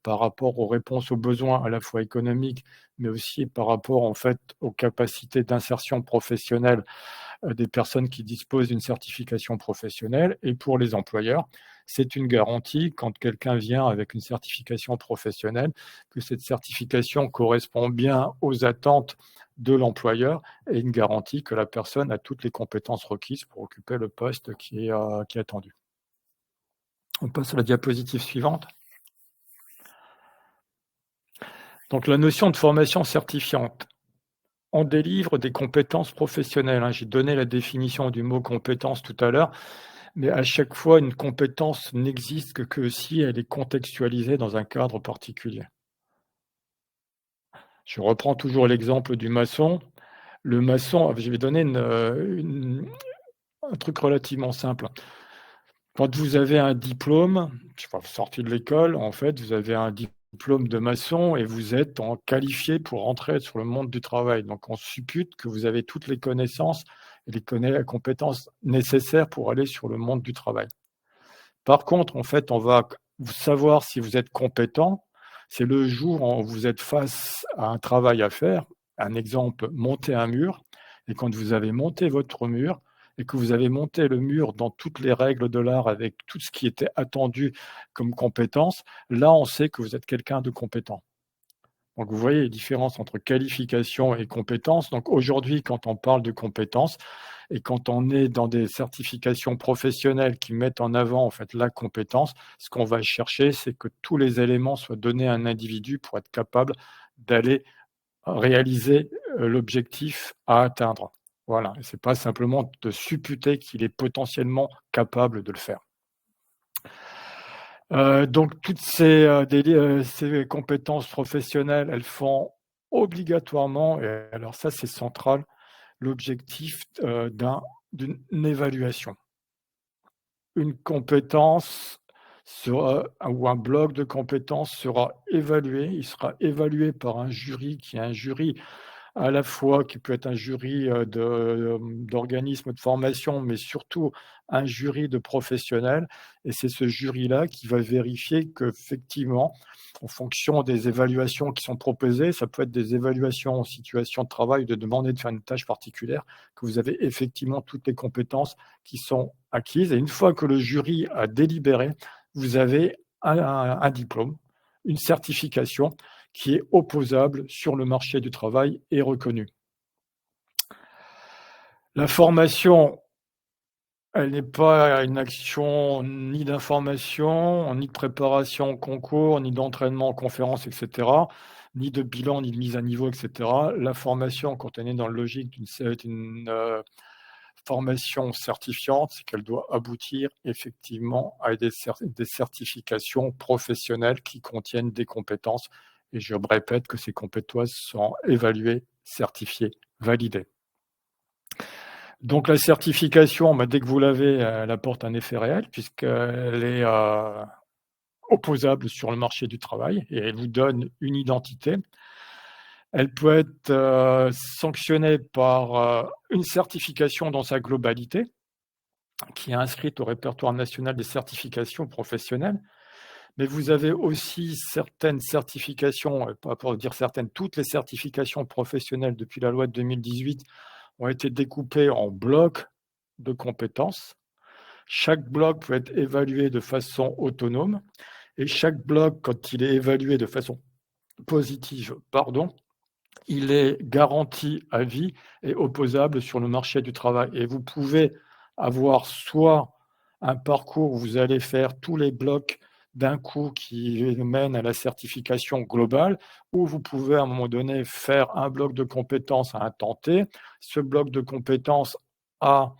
par rapport aux réponses aux besoins à la fois économiques, mais aussi par rapport en fait aux capacités d'insertion professionnelle des personnes qui disposent d'une certification professionnelle. Et pour les employeurs, c'est une garantie quand quelqu'un vient avec une certification professionnelle, que cette certification correspond bien aux attentes de l'employeur et une garantie que la personne a toutes les compétences requises pour occuper le poste qui est attendu. On passe à la diapositive suivante. Donc la notion de formation certifiante. On délivre des compétences professionnelles. J'ai donné la définition du mot compétence tout à l'heure, mais à chaque fois, une compétence n'existe que si elle est contextualisée dans un cadre particulier. Je reprends toujours l'exemple du maçon. Le maçon, je vais donner un truc relativement simple. Quand vous avez un diplôme, sorti de l'école, en fait, vous avez un diplôme de maçon et vous êtes qualifié pour rentrer sur le monde du travail. Donc, on suppute que vous avez toutes les connaissances et les compétences nécessaires pour aller sur le monde du travail. Par contre, en fait, on va savoir si vous êtes compétent. C'est le jour où vous êtes face à un travail à faire. Un exemple, monter un mur. Et quand vous avez monté votre mur et que vous avez monté le mur dans toutes les règles de l'art avec tout ce qui était attendu comme compétence, là, on sait que vous êtes quelqu'un de compétent. Donc, vous voyez les différences entre qualification et compétence. Donc, aujourd'hui, quand on parle de compétences et quand on est dans des certifications professionnelles qui mettent en avant en fait la compétence, ce qu'on va chercher, c'est que tous les éléments soient donnés à un individu pour être capable d'aller réaliser l'objectif à atteindre. Voilà, ce n'est pas simplement de supputer qu'il est potentiellement capable de le faire. Donc toutes ces compétences professionnelles, elles font obligatoirement, et alors ça c'est central, l'objectif d'une évaluation. Une compétence, ou un bloc de compétences sera évalué. Il sera évalué par un jury qui est un jury à la fois qui peut être un jury d'organismes de formation, mais surtout un jury de professionnels. Et c'est ce jury-là qui va vérifier qu'effectivement, en fonction des évaluations qui sont proposées, ça peut être des évaluations en situation de travail, de demander de faire une tâche particulière, que vous avez effectivement toutes les compétences qui sont acquises. Et une fois que le jury a délibéré, vous avez un diplôme, une certification qui est opposable sur le marché du travail et reconnue. La formation, elle n'est pas une action ni d'information, ni de préparation au concours, ni d'entraînement en conférence, etc., ni de bilan, ni de mise à niveau, etc. La formation, quand on est dans le logique d'une formation certifiante, c'est qu'elle doit aboutir effectivement à des certifications professionnelles qui contiennent des compétences. Et je répète que ces compétences sont évaluées, certifiées, validées. Donc la certification, dès que vous l'avez, elle apporte un effet réel puisqu'elle est opposable sur le marché du travail et elle vous donne une identité. Elle peut être sanctionnée par une certification dans sa globalité, qui est inscrite au répertoire national des certifications professionnelles. Mais vous avez aussi certaines certifications, pas pour dire certaines, toutes les certifications professionnelles depuis la loi de 2018 ont été découpées en blocs de compétences. Chaque bloc peut être évalué de façon autonome et chaque bloc, quand il est évalué de façon positive, il est garanti à vie et opposable sur le marché du travail. Et vous pouvez avoir soit un parcours où vous allez faire tous les blocs d'un coup qui mène à la certification globale, ou vous pouvez à un moment donné faire un bloc de compétences à un temps T. Ce bloc de compétences a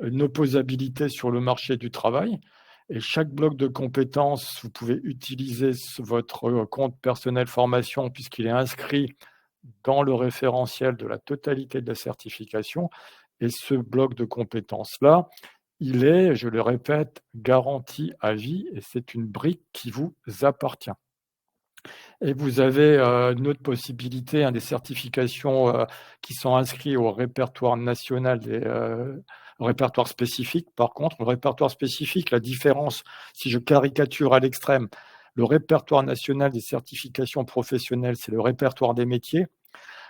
une opposabilité sur le marché du travail. Et chaque bloc de compétences, vous pouvez utiliser votre compte personnel formation puisqu'il est inscrit dans le référentiel de la totalité de la certification. Et ce bloc de compétences-là, il est, je le répète, garanti à vie et c'est une brique qui vous appartient. Et vous avez une autre possibilité, des certifications qui sont inscrites au répertoire national au répertoire spécifique. Par contre, le répertoire spécifique, la différence, si je caricature à l'extrême, le répertoire national des certifications professionnelles, c'est le répertoire des métiers.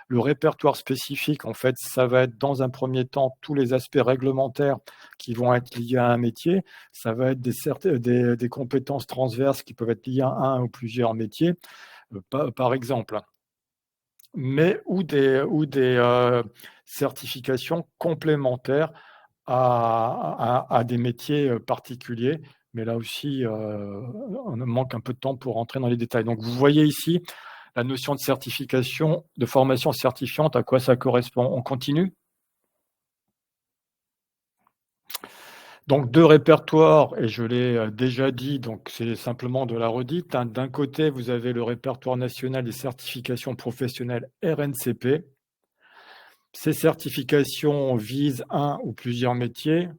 Le répertoire spécifique, en fait, ça va être dans un premier temps tous les aspects réglementaires qui vont être liés à un métier. Ça va être des compétences transverses qui peuvent être liées à un ou plusieurs métiers, par exemple. Mais ou des certifications complémentaires à des métiers particuliers. Mais là aussi, on manque un peu de temps pour rentrer dans les détails. Donc, vous voyez ici la notion de certification, de formation certifiante, à quoi ça correspond. On continue ? Donc, deux répertoires, et je l'ai déjà dit, donc c'est simplement de la redite. D'un côté, vous avez le répertoire national des certifications professionnelles RNCP. Ces certifications visent un ou plusieurs métiers.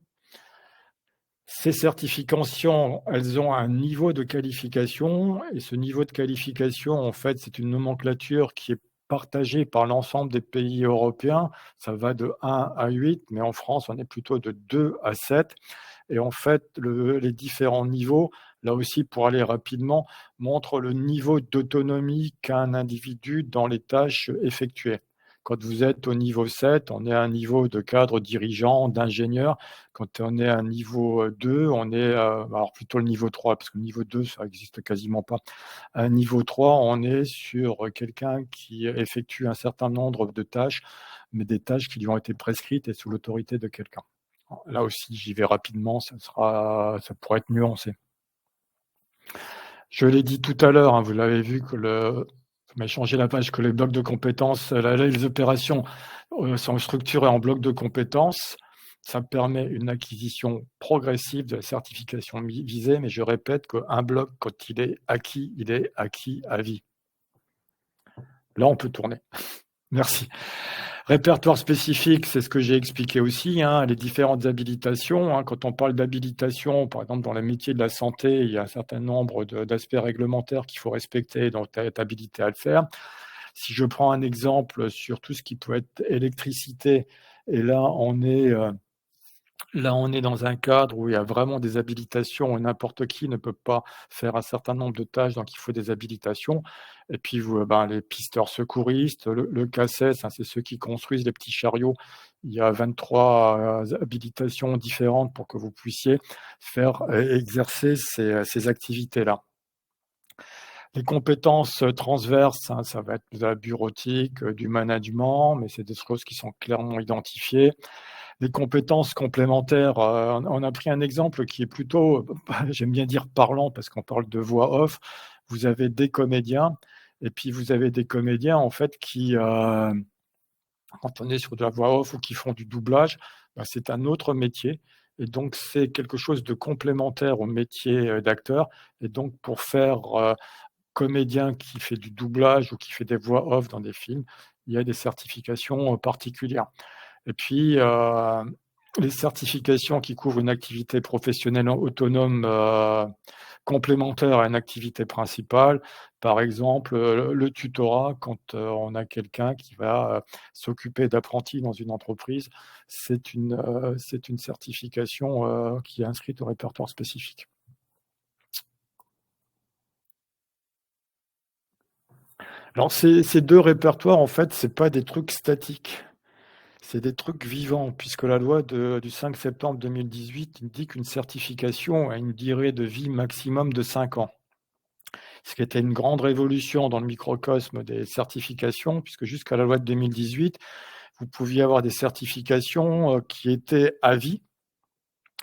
Ces certifications, elles ont un niveau de qualification et ce niveau de qualification, en fait, c'est une nomenclature qui est partagée par l'ensemble des pays européens. Ça va de 1 à 8, mais en France, on est plutôt de 2 à 7. Et en fait, les différents niveaux, là aussi pour aller rapidement, montrent le niveau d'autonomie qu'a un individu dans les tâches effectuées. Quand vous êtes au niveau 7, on est à un niveau de cadre dirigeant, d'ingénieur. Quand on est à un niveau 2, on est, alors plutôt le niveau 3, parce que le niveau 2, ça n'existe quasiment pas. À un niveau 3, on est sur quelqu'un qui effectue un certain nombre de tâches, mais des tâches qui lui ont été prescrites et sous l'autorité de quelqu'un. Là aussi, j'y vais rapidement, ça pourrait être nuancé. Je l'ai dit tout à l'heure, vous l'avez vu que vous m'avez changé la page, que les blocs de compétences, les opérations sont structurées en blocs de compétences. Ça permet une acquisition progressive de la certification visée, mais je répète qu'un bloc, quand il est acquis à vie. Là, on peut tourner. Merci. Répertoire spécifique, c'est ce que j'ai expliqué aussi, hein, les différentes habilitations. Hein. Quand on parle d'habilitation, par exemple dans le métier de la santé, il y a un certain nombre d'aspects réglementaires qu'il faut respecter, donc tu es habilité à le faire. Si je prends un exemple sur tout ce qui peut être électricité, et là, on est dans un cadre où il y a vraiment des habilitations où n'importe qui ne peut pas faire un certain nombre de tâches, donc il faut des habilitations. Et puis, les pisteurs secouristes, le CACES, hein, c'est ceux qui construisent les petits chariots. Il y a 23 habilitations différentes pour que vous puissiez faire exercer ces activités-là. Les compétences transverses, hein, ça va être de la bureautique, du management, mais c'est des choses qui sont clairement identifiées. Les compétences complémentaires, on a pris un exemple qui est plutôt, j'aime bien dire parlant, parce qu'on parle de voix off. Vous avez des comédiens, et puis vous avez des comédiens en fait qui, quand on est sur de la voix off ou qui font du doublage, c'est un autre métier. Et donc, c'est quelque chose de complémentaire au métier d'acteur. Et donc, pour faire comédien qui fait du doublage ou qui fait des voix off dans des films, il y a des certifications particulières. Et puis, les certifications qui couvrent une activité professionnelle autonome complémentaire à une activité principale. Par exemple, le tutorat, quand on a quelqu'un qui va s'occuper d'apprentis dans une entreprise, c'est une certification qui est inscrite au répertoire spécifique. Alors, ces deux répertoires, en fait, ce n'est pas des trucs statiques. C'est des trucs vivants, puisque la loi du 5 septembre 2018 dit qu'une certification a une durée de vie maximum de 5 ans. Ce qui était une grande révolution dans le microcosme des certifications, puisque jusqu'à la loi de 2018, vous pouviez avoir des certifications qui étaient à vie.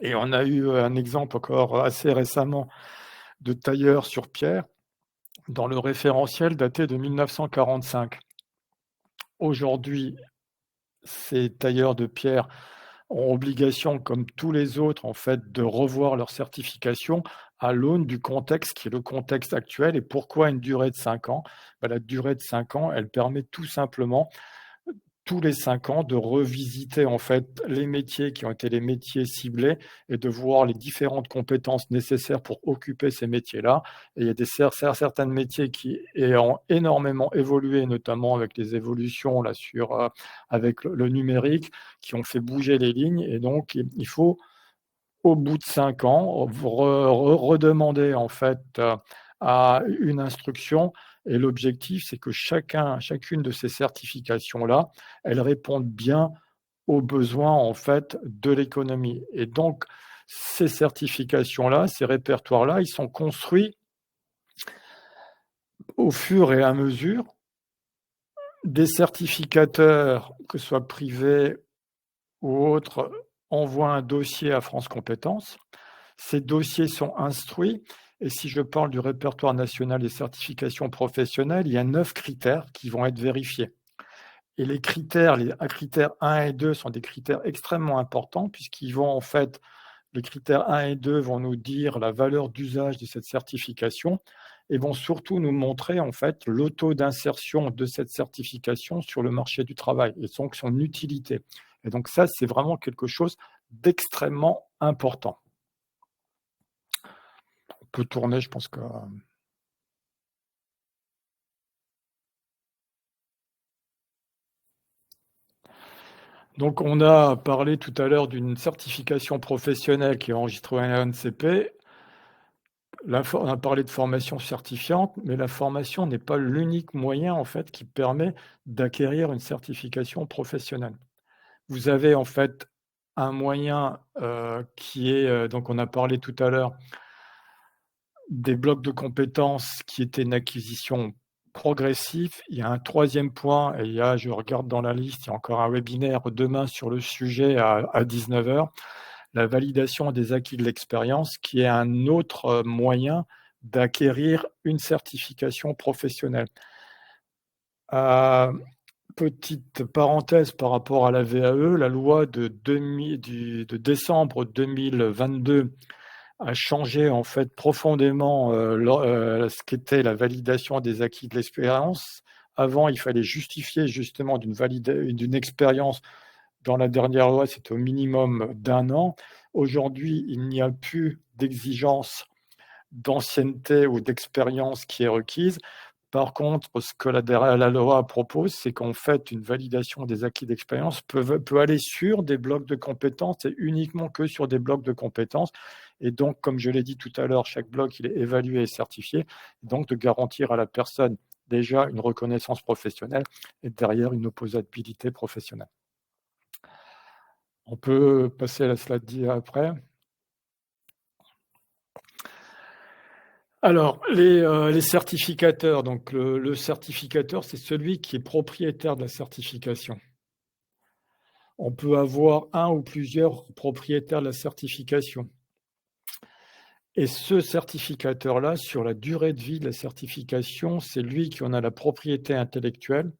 Et on a eu un exemple encore assez récemment de tailleur sur pierre dans le référentiel daté de 1945. Aujourd'hui, ces tailleurs de pierre ont obligation, comme tous les autres, en fait, de revoir leur certification à l'aune du contexte qui est le contexte actuel. Et pourquoi une durée de 5 ans? La durée de 5 ans, elle permet tout simplement, tous les 5 ans, de revisiter en fait les métiers qui ont été les métiers ciblés et de voir les différentes compétences nécessaires pour occuper ces métiers-là. Et il y a certains métiers qui ont énormément évolué, notamment avec les évolutions là avec le numérique, qui ont fait bouger les lignes. Et donc, il faut, au bout de 5 ans, redemander en fait à une instruction. Et l'objectif, c'est que chacune de ces certifications-là, elles répondent bien aux besoins en fait de l'économie. Et donc, ces certifications-là, ces répertoires-là, ils sont construits au fur et à mesure. Des certificateurs, que ce soit privés ou autres, envoient un dossier à France Compétences. Ces dossiers sont instruits. Et si je parle du répertoire national des certifications professionnelles, il y a 9 critères qui vont être vérifiés. Et les critères 1 et 2 sont des critères extrêmement importants puisqu'ils vont en fait, les critères 1 et 2 vont nous dire la valeur d'usage de cette certification et vont surtout nous montrer en fait le taux d'insertion de cette certification sur le marché du travail et donc son utilité. Et donc ça, c'est vraiment quelque chose d'extrêmement important. On peut tourner, je pense que... Donc, on a parlé tout à l'heure d'une certification professionnelle qui est enregistrée à l'ANCP. On a parlé de formation certifiante, mais la formation n'est pas l'unique moyen en fait qui permet d'acquérir une certification professionnelle. Vous avez en fait un moyen qui est, donc on a parlé tout à l'heure des blocs de compétences qui étaient une acquisition progressive. Il y a un troisième point, et je regarde dans la liste, il y a encore un webinaire demain sur le sujet à 19h, la validation des acquis de l'expérience, qui est un autre moyen d'acquérir une certification professionnelle. Petite parenthèse par rapport à la VAE, la loi de décembre 2022 a changé en fait profondément ce qu'était la validation des acquis de l'expérience Avant, il fallait justifier justement d'une expérience. Dans la dernière loi, c'était au minimum d'1 an. Aujourd'hui, il n'y a plus d'exigence d'ancienneté ou d'expérience qui est requise. Par contre, ce que la loi propose, c'est qu'en fait, une validation des acquis d'expérience peut aller sur des blocs de compétences et uniquement que sur des blocs de compétences. Et donc, comme je l'ai dit tout à l'heure, chaque bloc, il est évalué et certifié. Donc, de garantir à la personne déjà une reconnaissance professionnelle et derrière une opposabilité professionnelle. On peut passer à la slide après. Alors, les certificateurs. Donc, le certificateur, c'est celui qui est propriétaire de la certification. On peut avoir un ou plusieurs propriétaires de la certification. Et ce certificateur-là, sur la durée de vie de la certification, c'est lui qui en a la propriété intellectuelle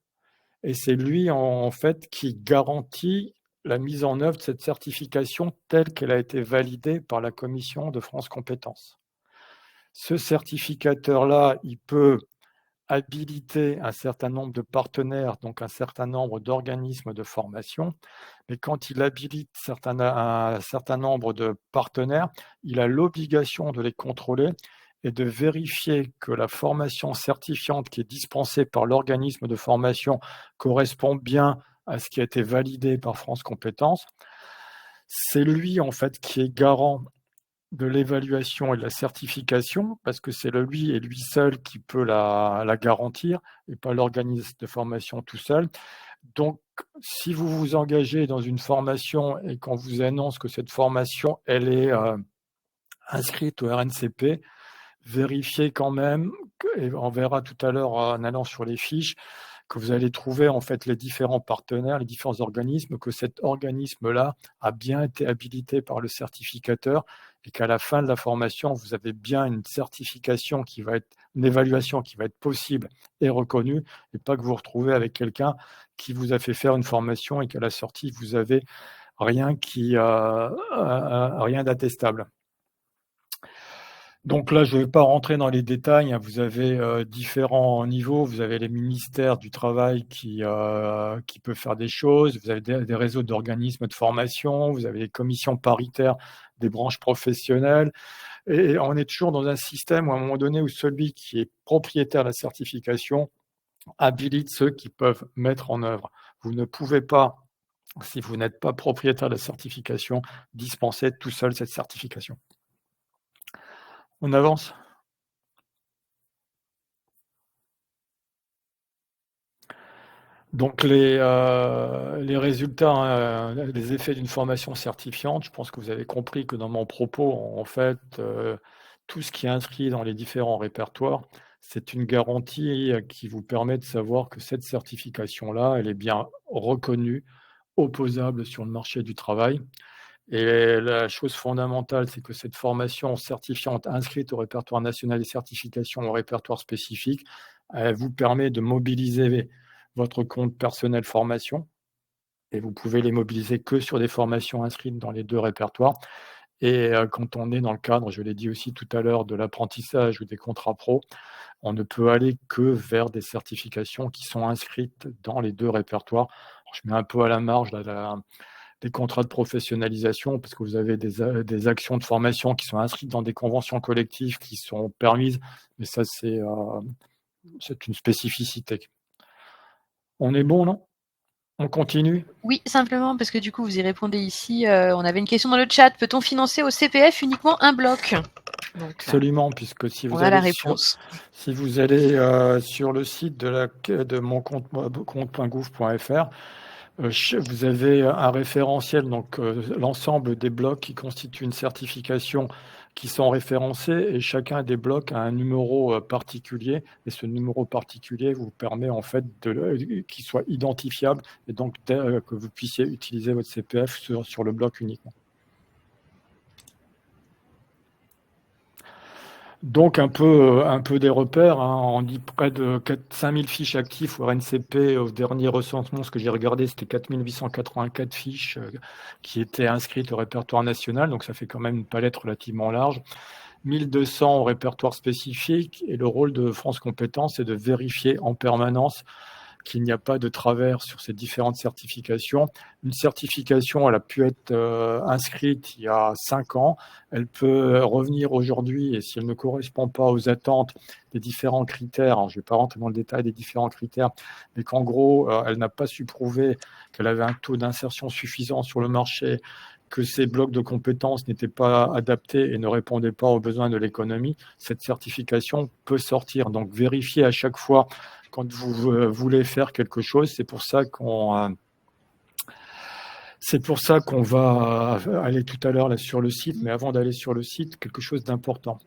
et c'est lui, en fait, qui garantit la mise en œuvre de cette certification telle qu'elle a été validée par la commission de France Compétences. Ce certificateur-là, il peut habiliter un certain nombre de partenaires, donc un certain nombre d'organismes de formation, mais quand il habilite un certain nombre de partenaires, il a l'obligation de les contrôler et de vérifier que la formation certifiante qui est dispensée par l'organisme de formation correspond bien à ce qui a été validé par France Compétences. C'est lui, en fait, qui est garant de l'évaluation et de la certification, parce que c'est lui et lui seul qui peut la garantir, et pas l'organisme de formation tout seul. Donc, si vous vous engagez dans une formation et qu'on vous annonce que cette formation, elle est inscrite au RNCP, vérifiez quand même, et on verra tout à l'heure en allant sur les fiches, que vous allez trouver en fait les différents partenaires, les différents organismes, que cet organisme-là a bien été habilité par le certificateur et qu'à la fin de la formation, vous avez bien une certification qui va être, une évaluation qui va être possible et reconnue, et pas que vous vous retrouvez avec quelqu'un qui vous a fait faire une formation et qu'à la sortie, vous avez rien d'attestable. Donc là, je ne vais pas rentrer dans les détails. Vous avez différents niveaux. Vous avez les ministères du Travail qui peuvent faire des choses. Vous avez des réseaux d'organismes de formation. Vous avez les commissions paritaires des branches professionnelles. Et on est toujours dans un système où, à un moment donné, où celui qui est propriétaire de la certification habilite ceux qui peuvent mettre en œuvre. Vous ne pouvez pas, si vous n'êtes pas propriétaire de la certification, dispenser tout seul cette certification. On avance. Donc les résultats, les effets d'une formation certifiante, je pense que vous avez compris que dans mon propos, en fait, tout ce qui est inscrit dans les différents répertoires, c'est une garantie qui vous permet de savoir que cette certification-là, elle est bien reconnue, opposable sur le marché du travail. Et la chose fondamentale, c'est que cette formation certifiante inscrite au répertoire national des certifications, au répertoire spécifique, elle vous permet de mobiliser votre compte personnel formation, et vous pouvez les mobiliser que sur des formations inscrites dans les deux répertoires. Et quand on est dans le cadre, je l'ai dit aussi tout à l'heure, de l'apprentissage ou des contrats pro, on ne peut aller que vers des certifications qui sont inscrites dans les deux répertoires. Alors, je mets un peu à la marge des contrats de professionnalisation, parce que vous avez des actions de formation qui sont inscrites dans des conventions collectives qui sont permises, mais ça, c'est une spécificité. On est bon, non ? On continue ? Oui, simplement parce que du coup, vous y répondez ici. On avait une question dans le chat. Peut-on financer au CPF uniquement un bloc ? Donc, absolument, puisque si vous on a la allez réponse. si vous allez sur le site de mon compte.gouv.fr, vous avez un référentiel, donc l'ensemble des blocs qui constituent une certification qui sont référencés, et chacun des blocs a un numéro particulier, et ce numéro particulier vous permet en fait qu'il soit identifiable, et donc que vous puissiez utiliser votre CPF sur le bloc uniquement. Donc un peu des repères, hein. On dit près de 5000 fiches actives au RNCP au dernier recensement. Ce que j'ai regardé, c'était 4884 fiches qui étaient inscrites au répertoire national, donc ça fait quand même une palette relativement large. 1200 au répertoire spécifique, et le rôle de France Compétences est de vérifier en permanence qu'il n'y a pas de travers sur ces différentes certifications. Une certification, elle a pu être inscrite il y a 5 ans, elle peut revenir aujourd'hui, et si elle ne correspond pas aux attentes des différents critères, alors je ne vais pas rentrer dans le détail des différents critères, mais qu'en gros, elle n'a pas su prouver qu'elle avait un taux d'insertion suffisant sur le marché, que ces blocs de compétences n'étaient pas adaptés et ne répondaient pas aux besoins de l'économie, cette certification peut sortir. Donc, vérifiez à chaque fois quand vous voulez faire quelque chose. C'est pour ça qu'on va aller tout à l'heure là sur le site. Mais avant d'aller sur le site, quelque chose d'important.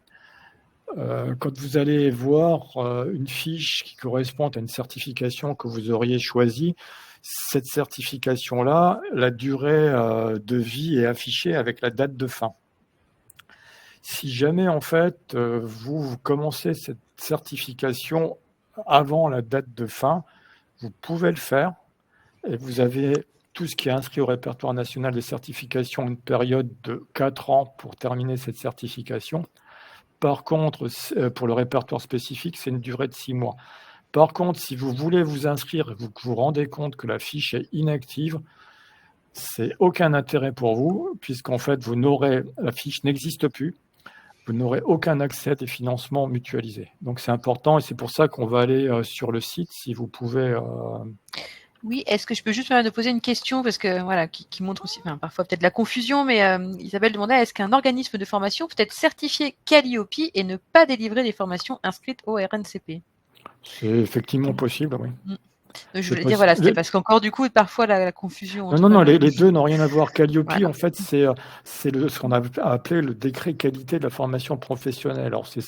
Quand vous allez voir une fiche qui correspond à une certification que vous auriez choisie, cette certification-là, la durée de vie est affichée avec la date de fin. Si jamais, en fait, vous commencez cette certification avant la date de fin, vous pouvez le faire, et vous avez tout ce qui est inscrit au répertoire national des certifications, une période de 4 ans pour terminer cette certification. Par contre, pour le répertoire spécifique, c'est une durée de 6 mois. Par contre, si vous voulez vous inscrire et que vous vous rendez compte que la fiche est inactive, c'est aucun intérêt pour vous, puisqu'en fait, la fiche n'existe plus. Vous n'aurez aucun accès à des financements mutualisés. Donc, c'est important, et c'est pour ça qu'on va aller sur le site, si vous pouvez... Oui, est-ce que je peux juste me poser une question, parce que voilà, qui montre aussi parfois peut-être la confusion, mais Isabelle demandait, est-ce qu'un organisme de formation peut être certifié Calliope et ne pas délivrer des formations inscrites au RNCP? C'est effectivement possible, oui. Je voulais dire, voilà, c'était parce qu'encore du coup, parfois la confusion. Non, les deux n'ont rien à voir. Calliope, voilà. En fait, c'est ce qu'on a appelé le décret qualité de la formation professionnelle. Alors, c'est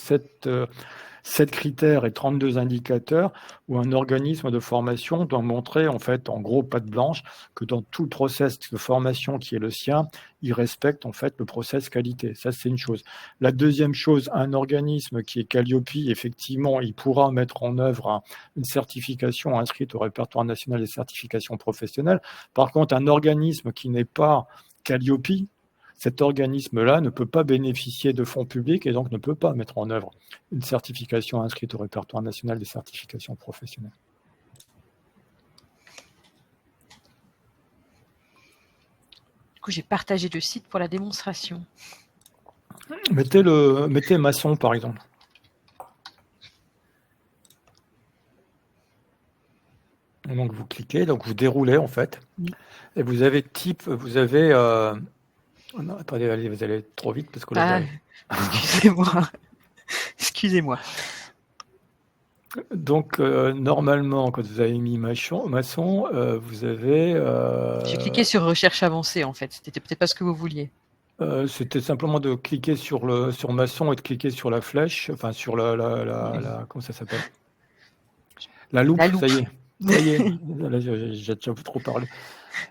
7 critères et 32 indicateurs où un organisme de formation doit montrer, en fait, en gros, patte blanche, que dans tout le process de formation qui est le sien, il respecte, en fait, le process qualité. Ça, c'est une chose. La deuxième chose, un organisme qui est Calliope, effectivement, il pourra mettre en œuvre une certification inscrite au répertoire national des certifications professionnelles. Par contre, un organisme qui n'est pas Calliope, cet organisme-là ne peut pas bénéficier de fonds publics et donc ne peut pas mettre en œuvre une certification inscrite au répertoire national des certifications professionnelles. Du coup, j'ai partagé le site pour la démonstration. Mettez maçon, par exemple. Et donc, vous cliquez, donc vous déroulez, en fait. Et vous avez non, attendez, allez, vous allez trop vite parce que là, Excusez-moi. Donc, normalement, quand vous avez mis maçon, vous avez... J'ai cliqué sur recherche avancée, en fait. C'était peut-être pas ce que vous vouliez. C'était simplement de cliquer sur maçon et de cliquer sur la flèche, enfin sur comment ça s'appelle? La loupe, ça y est. Ça y est, là, j'ai déjà trop parlé.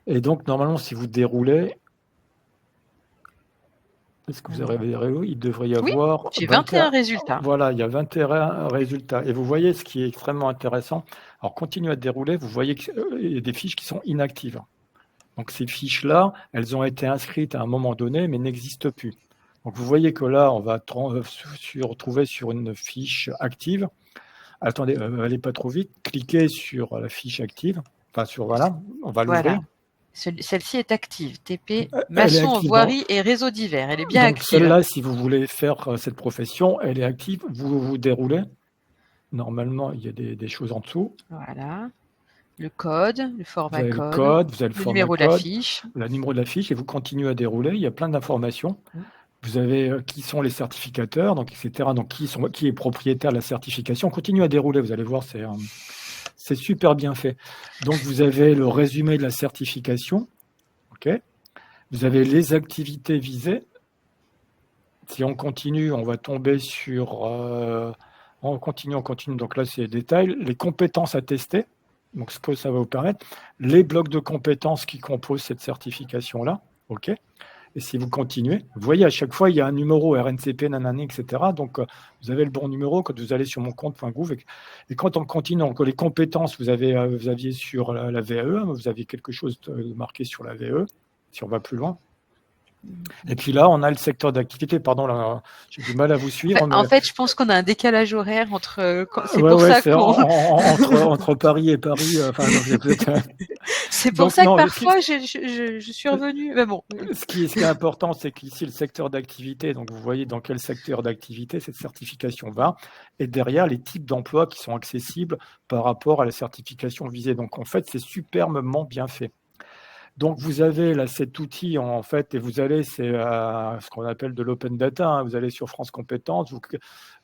Et donc, normalement, si vous déroulez, est-ce que vous avez il devrait y avoir... Oui, j'ai 21 résultats. Voilà, il y a 21 résultats. Et vous voyez ce qui est extrêmement intéressant. Alors, continuez à dérouler, vous voyez qu'il y a des fiches qui sont inactives. Donc, ces fiches-là, elles ont été inscrites à un moment donné, mais n'existent plus. Donc, vous voyez que là, on va se retrouver sur une fiche active. Attendez, allez pas trop vite. Cliquez sur la fiche active. Enfin, voilà, on va l'ouvrir. Celle-ci est active. TP, maçon, voirie et réseau divers. Elle est bien active. Celle-là, si vous voulez faire cette profession, elle est active. Vous déroulez. Normalement, il y a des choses en dessous. Voilà. Le code, le format code. Vous avez le numéro de la fiche. Le numéro de la fiche, et vous continuez à dérouler. Il y a plein d'informations. Vous avez qui sont les certificateurs, donc, etc. Donc, qui est propriétaire de la certification. Continuez à dérouler, vous allez voir, c'est super bien fait. Donc, vous avez le résumé de la certification. OK. Vous avez les activités visées. Si on continue, on va tomber sur... on continue. Donc là, c'est les détails. Les compétences à tester. Donc, ce que ça va vous permettre. Les blocs de compétences qui composent cette certification-là. OK. Et si vous continuez, vous voyez, à chaque fois, il y a un numéro RNCP, nanani, etc. Donc, vous avez le bon numéro quand vous allez sur mon compte.gouv. Et quand on continue, donc, les compétences, vous aviez sur la VAE, vous aviez quelque chose de marqué sur la VAE, si on va plus loin. Et puis là, on a le secteur d'activité. Pardon, là, j'ai du mal à vous suivre. En fait, je pense qu'on a un décalage horaire entre. C'est Ouais, pour ouais, ça c'est qu'on. entre Paris et Paris. Enfin, non, c'est peut-être. C'est pour Donc ça que non, parfois je suis revenue. Mais bon. ce qui est important, c'est qu'ici, le secteur d'activité, donc vous voyez dans quel secteur d'activité cette certification va, et derrière, les types d'emplois qui sont accessibles par rapport à la certification visée. Donc, en fait, c'est superbement bien fait. Donc, vous avez là cet outil, en fait, et vous allez, c'est ce qu'on appelle de l'open data, hein. Vous allez sur France Compétences,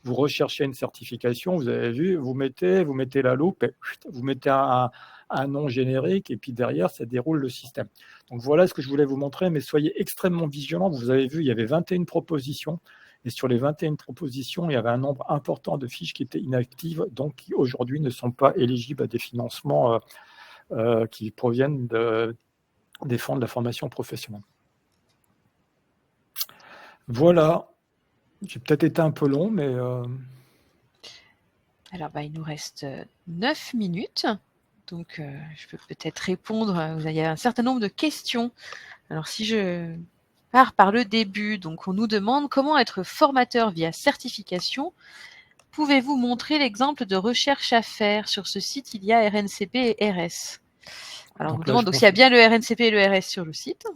vous recherchez une certification, vous avez vu, vous mettez la loupe, et vous mettez un nom générique, et puis derrière, ça déroule le système. Donc, voilà ce que je voulais vous montrer, mais soyez extrêmement vigilants. Vous avez vu, il y avait 21 propositions, et sur les 21 propositions, il y avait un nombre important de fiches qui étaient inactives, donc qui aujourd'hui ne sont pas éligibles à des financements qui proviennent des fonds de la formation professionnelle. Voilà, j'ai peut-être été un peu long, mais... Alors, il nous reste 9 minutes, donc je peux peut-être répondre. Il y a un certain nombre de questions. Alors, si je pars par le début, donc on nous demande comment être formateur via certification. Pouvez-vous montrer l'exemple de recherche à faire? Sur ce site, il y a RNCP et RS. Alors, on nous demande donc s'il y a bien le RNCP et le RS sur le site.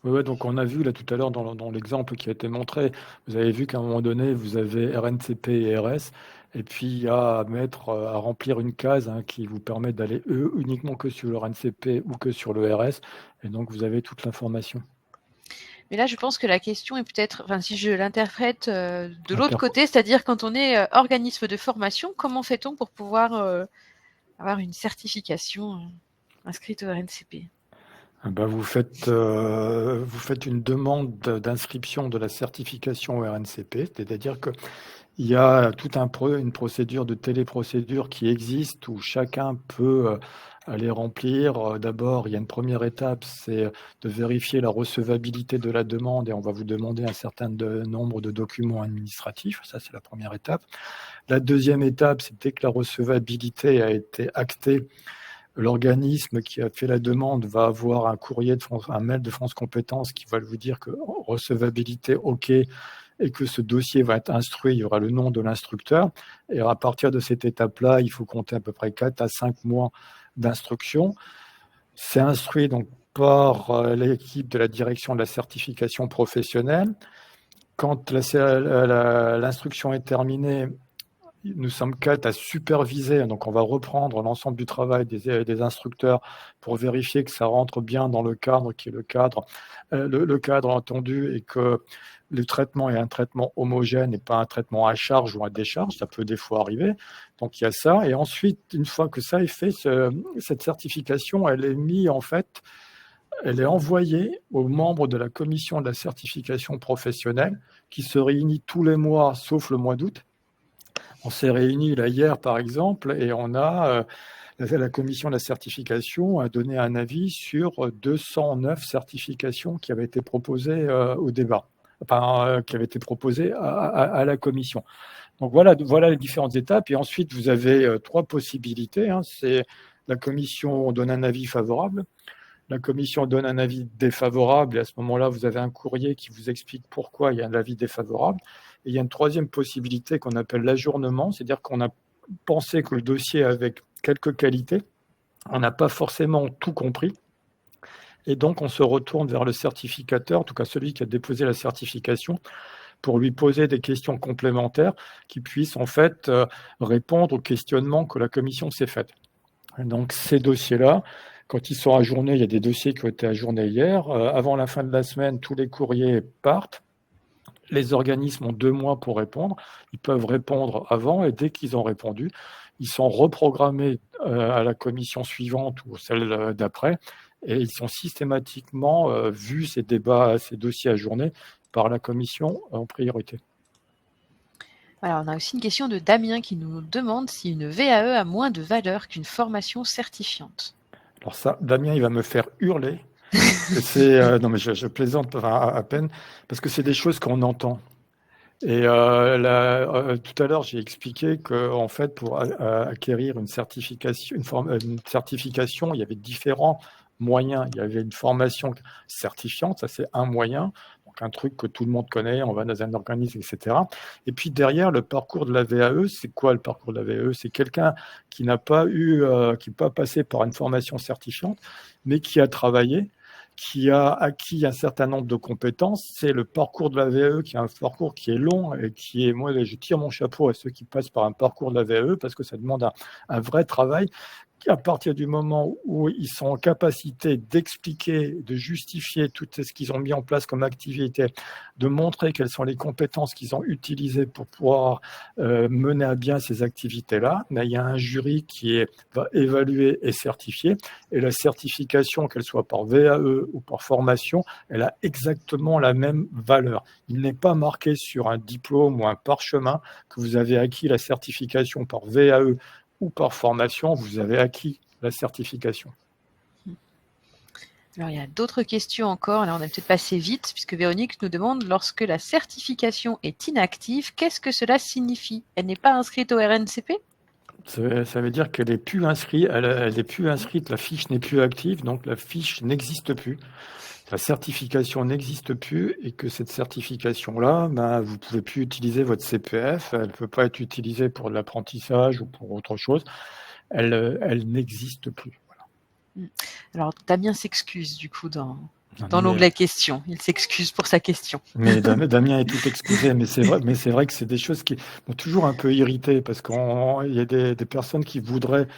Oui, donc on a vu là tout à l'heure dans l'exemple qui a été montré, vous avez vu qu'à un moment donné, vous avez RNCP et RS, et puis il y a à remplir une case qui vous permet d'aller uniquement que sur le RNCP ou que sur le RS, et donc vous avez toute l'information. Mais là, je pense que la question est peut-être, enfin, si je l'interprète de l'autre côté, c'est-à-dire quand on est organisme de formation, comment fait-on pour pouvoir avoir une certification inscrite au RNCP? Vous faites une demande d'inscription de la certification au RNCP, c'est-à-dire que il y a une procédure de téléprocédure qui existe où chacun peut aller remplir. D'abord, il y a une première étape, c'est de vérifier la recevabilité de la demande et on va vous demander un certain nombre de documents administratifs. Ça, c'est la première étape. La deuxième étape, c'est dès que la recevabilité a été actée, l'organisme qui a fait la demande va avoir un mail de France Compétences qui va vous dire que recevabilité OK, et que ce dossier va être instruit, il y aura le nom de l'instructeur. Et à partir de cette étape-là, il faut compter à peu près 4 à 5 mois d'instruction. C'est instruit donc par l'équipe de la direction de la certification professionnelle. Quand l'instruction est terminée, nous sommes 4 à superviser, donc on va reprendre l'ensemble du travail des instructeurs pour vérifier que ça rentre bien dans le cadre qui est le cadre entendu et que le traitement est un traitement homogène et pas un traitement à charge ou à décharge, ça peut des fois arriver. Donc il y a ça. Et ensuite, une fois que ça est fait, cette certification, elle est envoyée aux membres de la commission de la certification professionnelle qui se réunit tous les mois, sauf le mois d'août. On s'est réunis là hier, par exemple, et la commission de la certification a donné un avis sur 209 certifications qui avaient été proposées au débat, qui avaient été proposées à la commission. Donc voilà les différentes étapes. Et ensuite, vous avez 3 possibilités. C'est la commission donne un avis favorable, la commission donne un avis défavorable, et à ce moment-là, vous avez un courrier qui vous explique pourquoi il y a un avis défavorable. Et il y a une troisième possibilité qu'on appelle l'ajournement, c'est-à-dire qu'on a pensé que le dossier avait quelques qualités, on n'a pas forcément tout compris, et donc on se retourne vers le certificateur, en tout cas celui qui a déposé la certification, pour lui poser des questions complémentaires qui puissent en fait répondre aux questionnements que la commission s'est faite. Donc ces dossiers-là, quand ils sont ajournés, il y a des dossiers qui ont été ajournés hier. Avant la fin de la semaine, tous les courriers partent. Les organismes ont 2 mois pour répondre. Ils peuvent répondre avant et dès qu'ils ont répondu, ils sont reprogrammés à la commission suivante ou celle d'après et ils sont systématiquement vus, ces dossiers ajournés, par la commission en priorité. Alors, on a aussi une question de Damien qui nous demande si une VAE a moins de valeur qu'une formation certifiante. Alors ça, Damien, il va me faire hurler. Non, mais je plaisante à peine, parce que c'est des choses qu'on entend. Et tout à l'heure, j'ai expliqué qu'en fait, pour acquérir une certification, il y avait différents moyen, il y avait une formation certifiante, ça c'est un moyen, donc un truc que tout le monde connaît, on va dans un organisme, etc. Et puis derrière, le parcours de la VAE, c'est quoi le parcours de la VAE? C'est quelqu'un qui n'a pas qui n'est pas passé par une formation certifiante, mais qui a travaillé, qui a acquis un certain nombre de compétences. C'est le parcours de la VAE qui est un parcours qui est long et qui est, moi, je tire mon chapeau à ceux qui passent par un parcours de la VAE parce que ça demande un vrai travail. À partir du moment où ils sont en capacité d'expliquer, de justifier tout ce qu'ils ont mis en place comme activité, de montrer quelles sont les compétences qu'ils ont utilisées pour pouvoir mener à bien ces activités-là, il y a un jury qui va évaluer et certifier. Et la certification, qu'elle soit par VAE ou par formation, elle a exactement la même valeur. Il n'est pas marqué sur un diplôme ou un parchemin que vous avez acquis la certification par VAE ou par formation, vous avez acquis la certification. Alors, il y a d'autres questions encore. Là, on a peut-être passé vite, puisque Véronique nous demande, lorsque la certification est inactive, qu'est-ce que cela signifie? Elle n'est pas inscrite au RNCP? Ça veut dire qu'elle n'est plus inscrite, elle est plus inscrite, la fiche n'est plus active, donc la fiche n'existe plus. La certification n'existe plus et que cette certification-là, vous ne pouvez plus utiliser votre CPF, elle ne peut pas être utilisée pour de l'apprentissage ou pour autre chose, elle n'existe plus. Voilà. Alors, Damien s'excuse du coup dans l'onglet questions. Il s'excuse pour sa question. Mais Damien est tout excusé, mais c'est vrai que c'est des choses qui m'ont toujours un peu irrité parce qu'il y a des personnes qui voudraient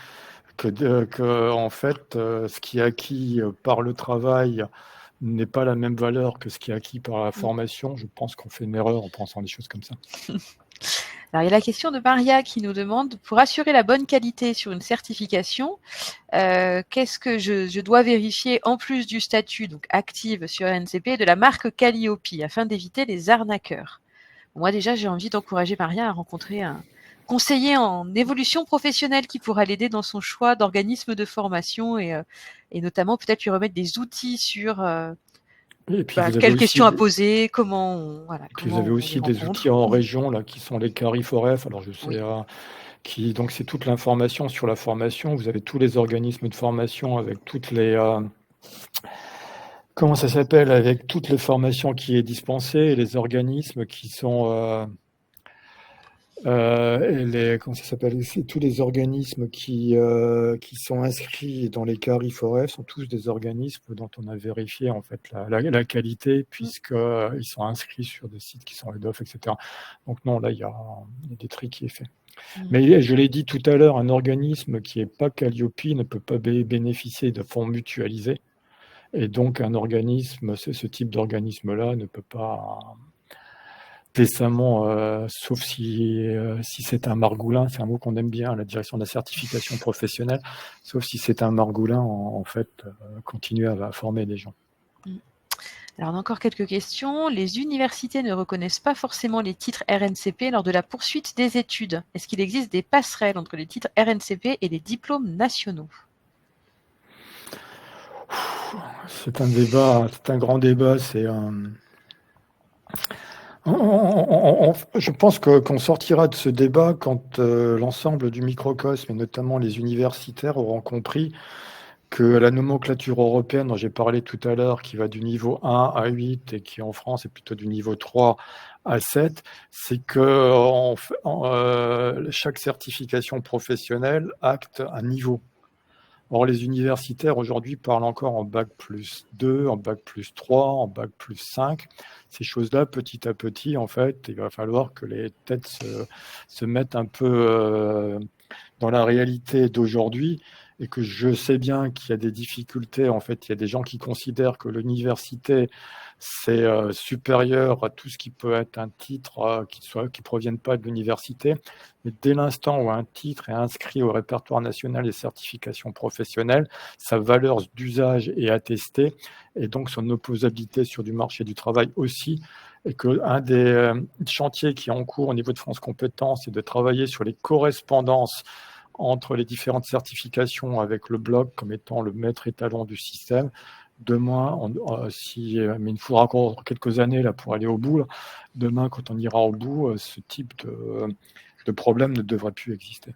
que en fait, ce qui est acquis par le travail n'est pas la même valeur que ce qui est acquis par la formation. Je pense qu'on fait une erreur en pensant des choses comme ça. Alors, il y a la question de Maria qui nous demande, pour assurer la bonne qualité sur une certification, qu'est-ce que je dois vérifier en plus du statut, donc active sur RNCP, de la marque Calliope, afin d'éviter les arnaqueurs? Moi, déjà, j'ai envie d'encourager Maria à rencontrer un conseiller en évolution professionnelle qui pourra l'aider dans son choix d'organisme de formation et notamment peut-être lui remettre des outils sur et puis quelles questions à poser, comment on, vous avez aussi des outils en région là, qui sont les CARIFOREF. Alors, je sais, donc c'est toute l'information sur la formation. Vous avez tous les organismes de formation avec toutes les... comment ça s'appelle? Avec toutes les formations qui est dispensées et les organismes qui sont... comment ça s'appelle? Tous les organismes qui sont inscrits dans les CARIFOREF sont tous des organismes dont on a vérifié en fait la qualité puisqu'ils sont inscrits sur des sites qui sont EDOF, etc. Donc non, là, il y a des tri qui est fait. Mais je l'ai dit tout à l'heure, un organisme qui n'est pas Calliope ne peut pas bénéficier de fonds mutualisés. Et donc, un organisme, ce type d'organisme-là ne peut pas décemment, sauf si c'est un margoulin, c'est un mot qu'on aime bien à la direction de la certification professionnelle, sauf si c'est un margoulin, en fait, continuer à former des gens. Alors, on a encore quelques questions. Les universités ne reconnaissent pas forcément les titres RNCP lors de la poursuite des études. Est-ce qu'il existe des passerelles entre les titres RNCP et les diplômes nationaux? C'est un débat, c'est un grand débat. Je pense qu'on sortira de ce débat quand l'ensemble du microcosme, et notamment les universitaires, auront compris que la nomenclature européenne dont j'ai parlé tout à l'heure, qui va du niveau 1 à 8 et qui en France est plutôt du niveau 3 à 7, c'est que chaque certification professionnelle acte un niveau. Or, les universitaires aujourd'hui parlent encore en bac plus 2, en bac plus 3, en bac plus 5. Ces choses-là, petit à petit, en fait, il va falloir que les têtes se mettent un peu dans la réalité d'aujourd'hui et que je sais bien qu'il y a des difficultés. En fait, il y a des gens qui considèrent que l'université, c'est supérieur à tout ce qui peut être un titre qui provienne pas de l'université. Mais dès l'instant où un titre est inscrit au répertoire national des certifications professionnelles, sa valeur d'usage est attestée et donc son opposabilité sur du marché du travail aussi. Et qu'un des chantiers qui est en cours au niveau de France Compétences, c'est de travailler sur les correspondances entre les différentes certifications avec le bloc comme étant le maître étalon du système. Demain, mais il nous faudra encore quelques années là, pour aller au bout. Là. Demain, quand on ira au bout, ce type de problème ne devrait plus exister.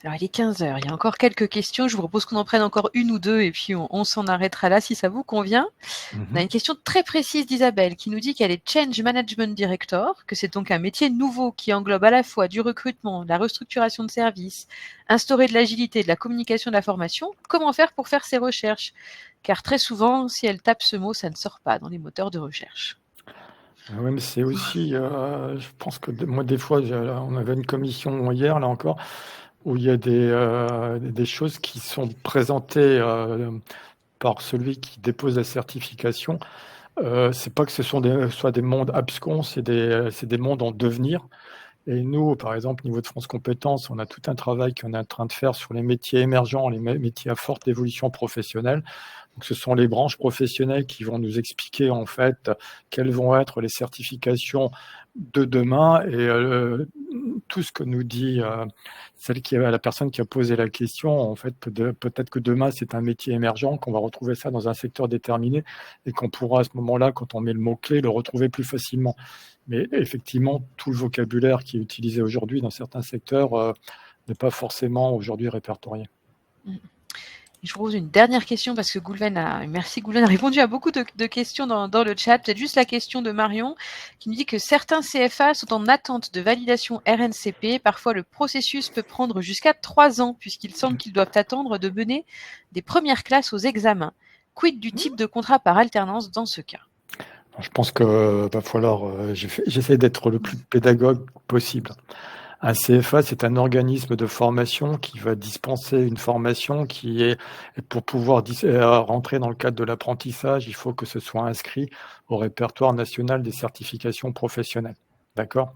Alors, il est 15 heures. Il y a encore quelques questions. Je vous propose qu'on en prenne encore une ou deux et puis on s'en arrêtera là si ça vous convient. On a une question très précise d'Isabelle qui nous dit qu'elle est Change Management Director, que c'est donc un métier nouveau qui englobe à la fois du recrutement, de la restructuration de services, instaurer de l'agilité, de la communication, de la formation. Comment faire pour faire ces recherches? Car très souvent, si elle tape ce mot, ça ne sort pas dans les moteurs de recherche. Oui, mais c'est aussi, je pense que moi, des fois, on avait une commission hier, là encore, où il y a des choses qui sont présentées par celui qui dépose la certification. C'est pas que ce soit des mondes abscons, c'est des mondes en devenir. Et nous, par exemple, au niveau de France Compétences, on a tout un travail qu'on est en train de faire sur les métiers émergents, les métiers à forte évolution professionnelle. Donc, ce sont les branches professionnelles qui vont nous expliquer en fait quelles vont être les certifications de demain et tout ce que nous dit la personne qui a posé la question. En fait, peut-être que demain c'est un métier émergent, qu'on va retrouver ça dans un secteur déterminé et qu'on pourra à ce moment-là, quand on met le mot-clé, le retrouver plus facilement. Mais effectivement, tout le vocabulaire qui est utilisé aujourd'hui dans certains secteurs n'est pas forcément aujourd'hui répertorié. Je vous pose une dernière question parce que merci Goulven a répondu à beaucoup de questions dans le chat. Peut-être juste la question de Marion qui nous dit que certains CFA sont en attente de validation RNCP. Parfois, le processus peut prendre jusqu'à 3 ans puisqu'il semble qu'ils doivent attendre de mener des premières classes aux examens. Quid du type de contrat par alternance dans ce cas? Je pense qu'il va falloir, j'essaie d'être le plus pédagogue possible. Un CFA, c'est un organisme de formation qui va dispenser une formation qui est, pour pouvoir rentrer dans le cadre de l'apprentissage, il faut que ce soit inscrit au répertoire national des certifications professionnelles. D'accord?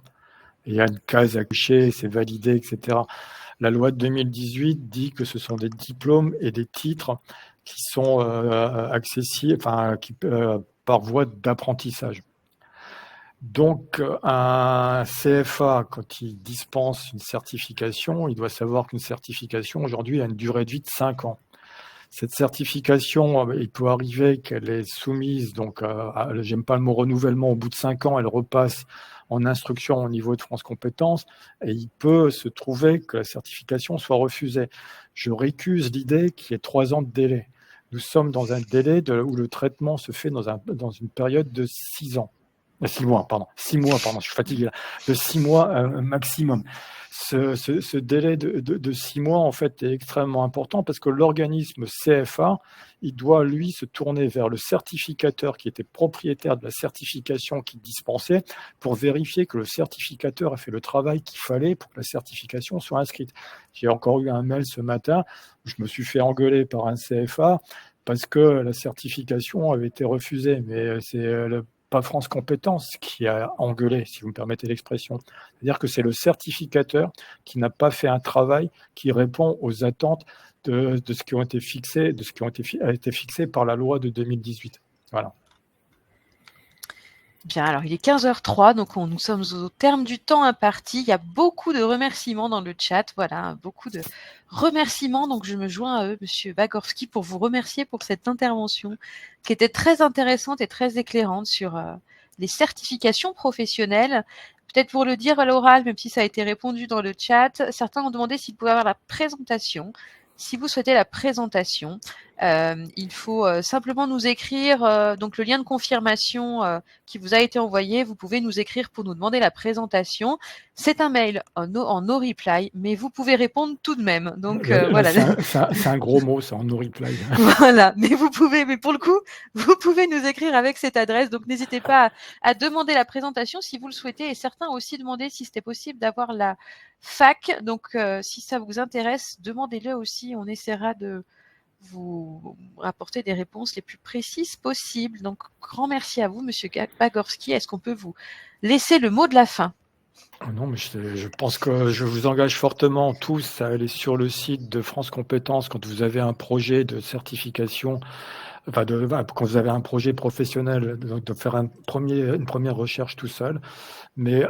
Il y a une case à cocher, c'est validé, etc. La loi de 2018 dit que ce sont des diplômes et des titres qui sont accessibles, par voie d'apprentissage. Donc, un CFA, quand il dispense une certification, il doit savoir qu'une certification, aujourd'hui, a une durée de vie de 5 ans. Cette certification, il peut arriver qu'elle est soumise, donc, j'aime pas le mot renouvellement, au bout de 5 ans, elle repasse en instruction au niveau de France Compétences, et il peut se trouver que la certification soit refusée. Je récuse l'idée qu'il y ait 3 ans de délai. Nous sommes dans un délai où le traitement se fait dans une période de 6 ans. 6 mois, pardon. 6 mois, pardon, je suis fatigué là. De 6 mois maximum. Ce délai de 6 mois, en fait, est extrêmement important parce que l'organisme CFA, il doit, lui, se tourner vers le certificateur qui était propriétaire de la certification qu'il dispensait pour vérifier que le certificateur a fait le travail qu'il fallait pour que la certification soit inscrite. J'ai encore eu un mail ce matin où je me suis fait engueuler par un CFA parce que la certification avait été refusée, mais c'est pas France Compétences qui a engueulé, si vous me permettez l'expression. C'est-à-dire que c'est le certificateur qui n'a pas fait un travail qui répond aux attentes de ce qui ont été fixés, de ce qui a été fixé par la loi de 2018. Voilà. Bien, alors il est 15h03, donc nous sommes au terme du temps imparti. Il y a beaucoup de remerciements dans le chat, voilà, beaucoup de remerciements. Donc je me joins à eux, Monsieur Bagorski, pour vous remercier pour cette intervention qui était très intéressante et très éclairante sur les certifications professionnelles. Peut-être pour le dire à l'oral, même si ça a été répondu dans le chat, certains ont demandé s'ils pouvaient avoir la présentation. Si vous souhaitez la présentation, il faut simplement nous écrire donc le lien de confirmation qui vous a été envoyé. Vous pouvez nous écrire pour nous demander la présentation. C'est un mail en no reply, mais vous pouvez répondre tout de même. Donc voilà. C'est un gros mot, ça, en no reply. Voilà, mais pour le coup, vous pouvez nous écrire avec cette adresse. Donc n'hésitez pas à demander la présentation si vous le souhaitez. Et certains ont aussi demandé si c'était possible d'avoir la fac. Donc si ça vous intéresse, demandez-le aussi. On essaiera de vous rapporter des réponses les plus précises possibles. Donc, grand merci à vous, Monsieur Bagorski. Est-ce qu'on peut vous laisser le mot de la fin? Non, mais je pense que je vous engage fortement tous à aller sur le site de France Compétences quand vous avez un projet de certification, quand vous avez un projet professionnel, de faire une première recherche tout seul. Mais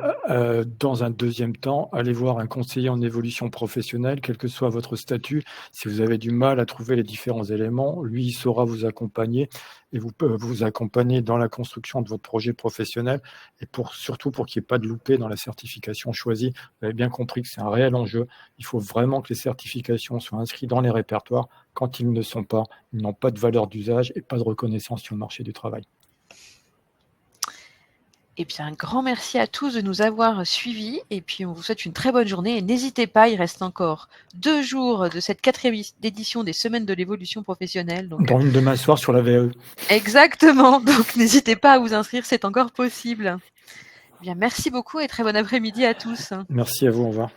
dans un deuxième temps, allez voir un conseiller en évolution professionnelle, quel que soit votre statut. Si vous avez du mal à trouver les différents éléments, lui, il saura vous accompagner et vous accompagner dans la construction de votre projet professionnel et surtout pour qu'il n'y ait pas de loupé dans la certification choisie. Vous avez bien compris que c'est un réel enjeu. Il faut vraiment que les certifications soient inscrites dans les répertoires. Quand ils ne le sont pas, ils n'ont pas de valeur d'usage et pas de reconnaissance sur le marché du travail. Eh bien, un grand merci à tous de nous avoir suivis et puis on vous souhaite une très bonne journée et n'hésitez pas, il reste encore 2 jours de cette 4e édition des Semaines de l'évolution professionnelle. Donc, Dont une demain soir sur la VAE. exactement, donc n'hésitez pas à vous inscrire, c'est encore possible. Eh bien, merci beaucoup et très bon après-midi à tous. Merci à vous, au revoir.